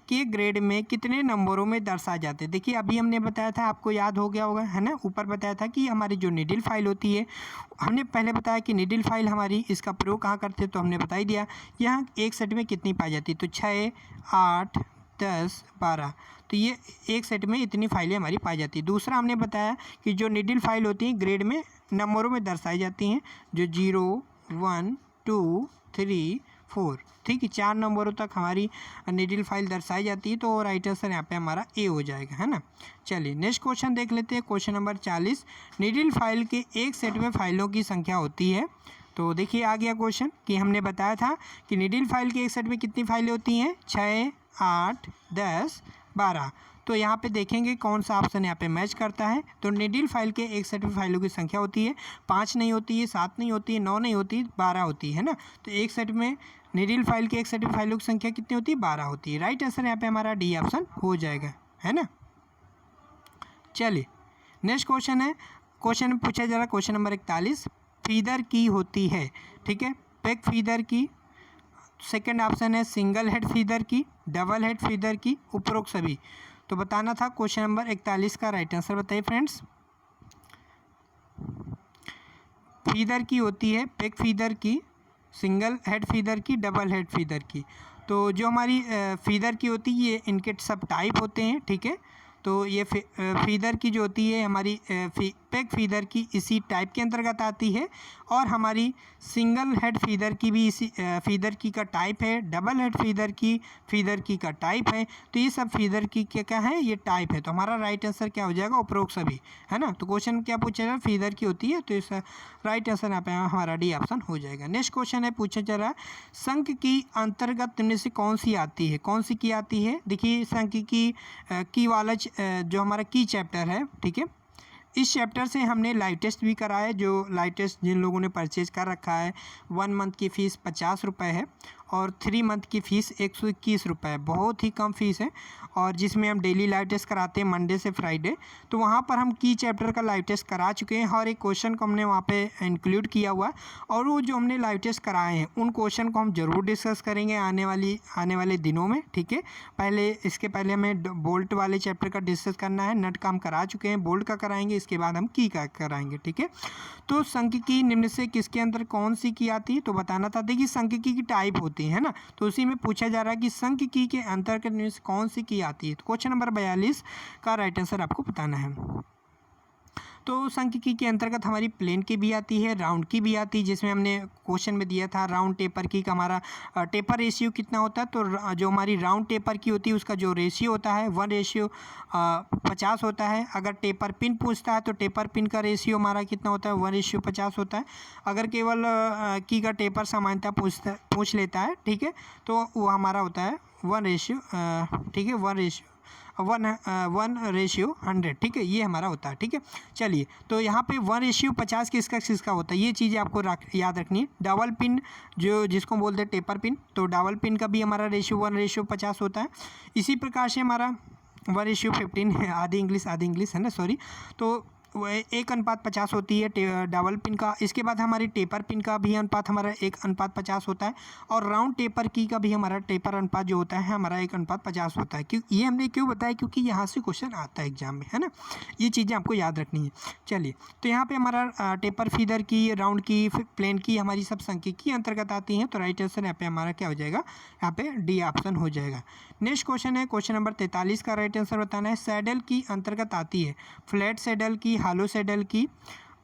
के ग्रेड में कितने नंबरों में दर्शाए जाते हैं। देखिए अभी हमने बताया था, आपको याद हो गया होगा, है ना। ऊपर बताया था कि हमारी जो नीडल फाइल होती है, हमने पहले बताया कि नीडल फाइल हमारी इसका प्रयोग कहाँ करते हैं, तो हमने बता ही दिया। यहाँ एक सेट में कितनी पाई जाती है, तो 6, 8, 10, 12, तो ये एक सेट में इतनी फाइलें हमारी पाई जाती है। दूसरा हमने बताया कि जो नीडल फाइल होती है ग्रेड में नंबरों में दर्शाई जाती हैं, जो 0, 1, 2, 3, 4, ठीक है, 4 नंबरों तक हमारी नीडल फाइल दर्शाई जाती है। तो राइट आंसर यहाँ पे हमारा ए हो जाएगा, है ना। चलिए नेक्स्ट क्वेश्चन देख लेते हैं, क्वेश्चन नंबर 40। नीडल फाइल के एक सेट में फाइलों की संख्या होती है। तो देखिए आ गया क्वेश्चन कि हमने बताया था कि नीडल फाइल के एक सेट में कितनी फाइलें होती हैं, 6, 8, 10, 12। तो यहाँ पे देखेंगे कौन सा ऑप्शन यहाँ पे मैच करता है। तो नीडल फाइल के एक सेट में फाइलों की संख्या होती है, 5 नहीं होती है, 7 नहीं होती है, 9 नहीं होती है, 12 होती है ना। तो एक सेट में नीडल फाइल के एक सेट में फाइलों की संख्या कितनी होती है, 12 होती है। राइट आंसर यहाँ पे हमारा डी ऑप्शन हो जाएगा, है ना। चलिए नेक्स्ट क्वेश्चन है, क्वेश्चन पूछा जा रहा है क्वेश्चन नंबर 41। फीदर की होती है, ठीक है, पेग फीदर की। सेकंड ऑप्शन है सिंगल हेड फीदर की, डबल हेड फीदर की, उपरोक्त सभी। तो बताना था क्वेश्चन नंबर 41 का राइट आंसर बताइए फ्रेंड्स। फीदर की होती है पेग फीदर की, सिंगल हेड फीदर की, डबल हेड फीदर की। तो जो हमारी फीदर की होती है ये इनके सब टाइप होते हैं, ठीक है। तो ये फीदर की जो होती है हमारी पेग फीदर की इसी टाइप के अंतर्गत आती है, और हमारी सिंगल हेड फीदर की भी इसी फीदर की का टाइप है, डबल हेड फीदर की का टाइप है। तो ये सब फीदर की क्या है, ये टाइप है। तो हमारा राइट आंसर क्या हो जाएगा, उपरोक्त सभी, है ना। तो क्वेश्चन क्या पूछा जा रहा है, फीदर की होती है, तो इस राइट आंसर यहाँ पे हमारा डी ऑप्शन हो जाएगा। नेक्स्ट क्वेश्चन है पूछा जा रहा है संख्य की अंतर्गत निम्न से कौन सी आती है, कौन सी की आती है। देखिए संख्य की वाला जो हमारा की चैप्टर है, ठीक है, इस चैप्टर से हमने लाइव टेस्ट भी कराया है। जो लाइव टेस्ट जिन लोगों ने परचेज कर रखा है, 1 मंथ की फ़ीस 50 रुपये है, और 3 मंथ की फ़ीस 121 रुपये है, बहुत ही कम फीस है। और जिसमें हम डेली लाइव टेस्ट कराते हैं मंडे से फ्राइडे। तो वहाँ पर हम की चैप्टर का लाइव टेस्ट करा चुके हैं, हर एक क्वेश्चन को हमने वहाँ पे इंक्लूड किया हुआ है। और वो जो हमने लाइव टेस्ट कराए हैं उन क्वेश्चन को हम ज़रूर डिस्कस करेंगे आने वाले दिनों में, ठीक है। इसके पहले हमें बोल्ट वाले चैप्टर का डिस्कस करना है, नट का हम करा चुके हैं, बोल्ट का कराएंगे, इसके बाद हम की का कराएंगे, ठीक है। तो संख्य की निम्न से किसके अंदर कौन सी की आती है, तो बताना था। देखिए संख्य की टाइप होती है ना, तो उसी में पूछा जा रहा है कि संख्य की के अंतर्गत निम्न से कौन सी की आती है। तो क्वेश्चन नंबर 42 का राइट आंसर आपको बताना है। तो संख्य की के अंतर्गत हमारी प्लेन की भी आती है, राउंड की भी आती है, जिसमें हमने क्वेश्चन में दिया था राउंड टेपर की का हमारा टेपर रेशियो कितना होता है। तो जो हमारी राउंड टेपर की होती है उसका जो रेशियो होता है 1:50 होता है। अगर टेपर पिन पूछता है तो टेपर पिन का रेशियो हमारा कितना होता है, 1:50 होता है। अगर केवल की का टेपर समानता पूछ लेता है, ठीक है, तो वो हमारा होता है 1:, ठीक है, 1:100, ठीक है, ये हमारा होता है, ठीक है। चलिए तो यहाँ पे 1:50 किसका होता है, ये चीज़ आपको याद रखनी है। डबल पिन जिसको बोलते हैं टेपर पिन, तो डबल पिन का भी हमारा रेशियो 1:50 होता है। इसी प्रकार से हमारा 1:15 आधी इंग्लिश है ना, सॉरी। तो 1:50 होती है डबल पिन का। इसके बाद हमारी टेपर पिन का भी अनुपात हमारा 1:50 होता है, और राउंड टेपर की का भी हमारा टेपर अनुपात जो होता है हमारा 1:50 होता है। क्यों ये हमने क्यों बताया, क्योंकि यहाँ से क्वेश्चन आता है एग्जाम में, है ना, ये चीज़ें आपको याद रखनी है। चलिए, तो यहाँ पे हमारा टेपर फीदर की, राउंड की, प्लेन की हमारी सब सांख्यिकी अंतर्गत आती हैं। तो राइट आंसर यहाँ पे हमारा क्या हो जाएगा, यहाँ पे डी ऑप्शन हो जाएगा। नेक्स्ट क्वेश्चन है क्वेश्चन नंबर 43 का राइट आंसर बताना है। सैडल की अंतर्गत आती है फ्लैट सैडल की, हालो सैडल की,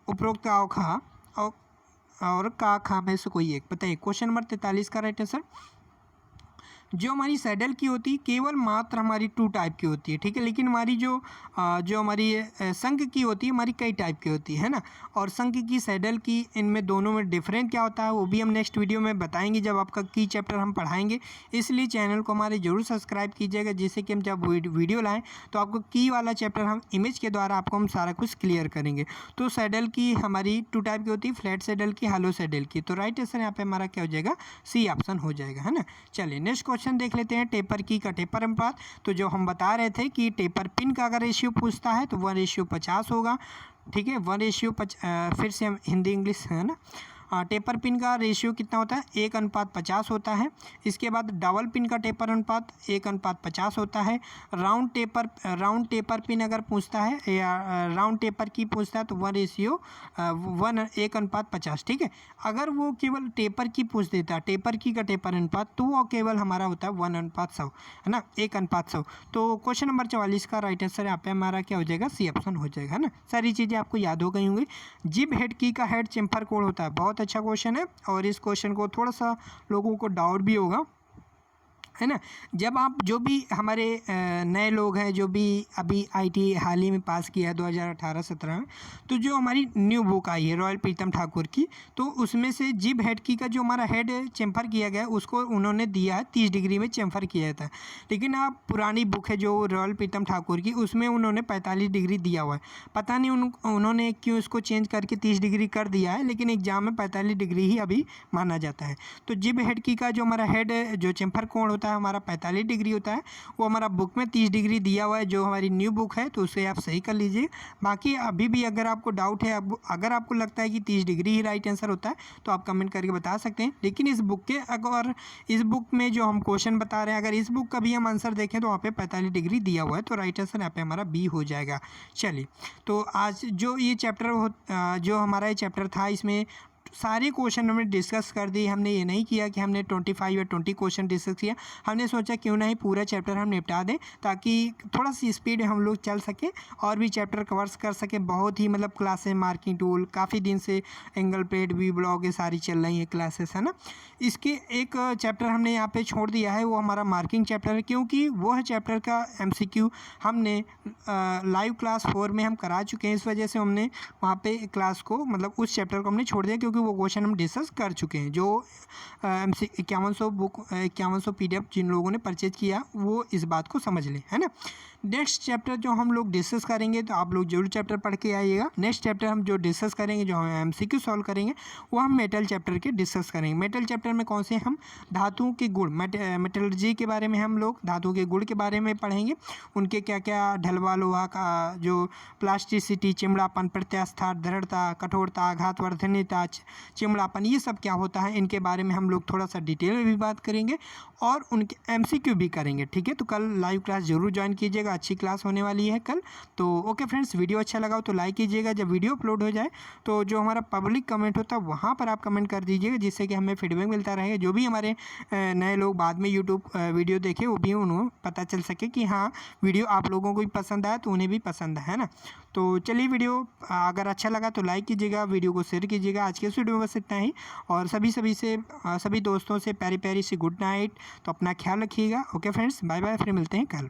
उपरोक्त का खा और का खा में से कोई एक बताइए। क्वेश्चन नंबर 43 का राइट आंसर, जो हमारी सैडल की होती है केवल मात्र हमारी 2 टाइप की होती है, ठीक है, लेकिन हमारी जो हमारी संघ की होती है हमारी कई टाइप की होती है ना। और संघ की, सैडल की, इनमें दोनों में डिफरेंट क्या होता है वो भी हम नेक्स्ट वीडियो में बताएंगे जब आपका की चैप्टर हम पढ़ाएंगे। इसलिए चैनल को हमारे जरूर सब्सक्राइब कीजिएगा, जिससे कि हम जब वीडियो लाएँ तो आपको की वाला चैप्टर हम इमेज के द्वारा आपको हम सारा कुछ क्लियर करेंगे। तो सैडल की हमारी 2 टाइप की होती है, फ्लैट सैडल की, हालो सैडल की। तो राइट आंसर यहाँ पे हमारा क्या हो जाएगा, सी ऑप्शन हो जाएगा, है ना। चलिए नेक्स्ट क्वेश्चन देख लेते हैं, टेपर की का टेपर अनुपात। तो जो हम बता रहे थे कि टेपर पिन का अगर रेशियो पूछता है तो 1:50 होगा, ठीक है, 1:50। फिर से हम हिंदी इंग्लिश, है ना। टेपर पिन का रेशियो कितना होता है, 1:50 होता है। इसके बाद डबल पिन का टेपर अनुपात 1:50 होता है। राउंड टेपर पिन अगर पूछता है या राउंड टेपर की पूछता है तो 1:50, ठीक है। अगर वो केवल टेपर की पूछ देता है, टेपर की का टेपर अनुपात, तो वो केवल हमारा होता है 1:100, है ना, 1:100। तो क्वेश्चन नंबर 44 का राइट आंसर यहाँ पे हमारा क्या हो जाएगा, सी ऑप्शन हो जाएगा, है ना। सारी चीज़ें आपको याद हो गई होंगी। जिब हेड की का हेड चेम्फर कोण होता है, बहुत अच्छा क्वेश्चन है, और इस क्वेश्चन को थोड़ा सा लोगों को डाउट भी होगा, है ना। जब आप जो भी हमारे नए लोग हैं जो भी अभी आईटी हाल ही में पास किया है 2018-17 में, तो जो हमारी न्यू बुक आई है रॉयल प्रीतम ठाकुर की, तो उसमें से जिब हेड की का जो हमारा हेड चेम्फर किया गया है उसको उन्होंने दिया है 30 डिग्री में चेम्फर किया था। लेकिन आप पुरानी बुक है जो रॉयल प्रीतम ठाकुर की, उसमें उन्होंने 45 डिग्री दिया हुआ है। पता नहीं उन्होंने क्यों इसको चेंज करके 30 डिग्री कर दिया है, लेकिन एग्जाम में 45 डिग्री ही अभी माना जाता है। तो जिब हेड की का जो हमारा हेड जो चेम्फर कोण होता है हमारा 45 डिग्री होता है, वो हमारा बुक में 30 डिग्री दिया हुआ है जो हमारी न्यू बुक है, तो उसे आप सही कर लीजिए। बाकी अभी भी अगर आपको डाउट है, अगर आपको लगता है कि 30 डिग्री ही राइट आंसर होता है तो आप कमेंट करके बता सकते हैं। लेकिन इस बुक के अगर इस बुक में जो हम क्वेश्चन बता रहे हैं, अगर इस बुक का भी हम आंसर देखें तो वहाँ पे 45 डिग्री दिया हुआ है, तो राइट आंसर यहाँ पे हमारा बी हो जाएगा। चलिए, तो आज जो ये चैप्टर जो हमारा ये चैप्टर था, इसमें सारे क्वेश्चन हमने डिस्कस कर दिए। हमने ये नहीं किया कि हमने 25 या 20 क्वेश्चन डिस्कस किया, हमने सोचा क्यों नहीं पूरा चैप्टर हम निपटा दें, ताकि थोड़ा सी स्पीड हम लोग चल सके और भी चैप्टर कवर्स कर सके। बहुत ही मतलब क्लासेस, मार्किंग टूल, काफ़ी दिन से एंगल प्लेट, वी ब्लॉग, ये सारी चल रही है क्लासेस, है ना। इसके एक चैप्टर हमने यहाँ पे छोड़ दिया है, वो हमारा मार्किंग चैप्टर है, क्योंकि वह चैप्टर का MCQ हमने लाइव क्लास 4 में हम करा चुके हैं। इस वजह से हमने वहाँ पे क्लास को, मतलब उस चैप्टर को हमने छोड़ दिया, क्योंकि वो क्वेश्चन हम डिस्कस कर चुके हैं। जो 5100 बुक 5100 PDF जिन लोगों ने परचेज किया वो इस बात को समझ लें, है ना। नेक्स्ट चैप्टर जो हम लोग डिस्कस करेंगे, तो आप लोग जरूर चैप्टर पढ़ के आइएगा। नेक्स्ट चैप्टर हम जो डिस्कस करेंगे, जो हम MCQ सॉल्व करेंगे, वो हम मेटल चैप्टर के डिस्कस करेंगे। मेटल चैप्टर में कौन से, हम धातुओं के गुण, मेटलर्जी के बारे में हम लोग धातुओं के गुण के बारे में पढ़ेंगे। उनके क्या क्या, ढलवा लोहा का जो प्लास्टिसिटी, चिमड़ापन, प्रत्यास्था, दृढ़ता, कठोरता, आघातवर्धनीयता, चिमड़ापन, ये सब क्या होता है, इनके बारे में हम लोग थोड़ा सा डिटेल में भी बात करेंगे और उनके MCQ भी करेंगे, ठीक है। तो कल लाइव क्लास जरूर ज्वाइन कीजिएगा, अच्छी क्लास होने वाली है कल। तो ओके फ्रेंड्स, वीडियो अच्छा लगा हो तो लाइक कीजिएगा। जब वीडियो अपलोड हो जाए तो जो हमारा पब्लिक कमेंट होता है वहाँ पर आप कमेंट कर दीजिएगा, जिससे कि हमें फीडबैक मिलता रहेगा। जो भी हमारे नए लोग बाद में यूट्यूब वीडियो देखे, वो भी उन्हें पता चल सके कि हाँ वीडियो आप लोगों को भी पसंद आया, तो उन्हें भी पसंद है ना। तो चलिए, वीडियो अगर अच्छा लगा तो लाइक कीजिएगा, वीडियो को शेयर कीजिएगा। आज के इस वीडियो में बस इतना ही, और सभी दोस्तों से प्यारी प्यारी सी गुड नाइट। तो अपना ख्याल रखिएगा। ओके फ्रेंड्स, बाय बाय, फिर मिलते हैं कल।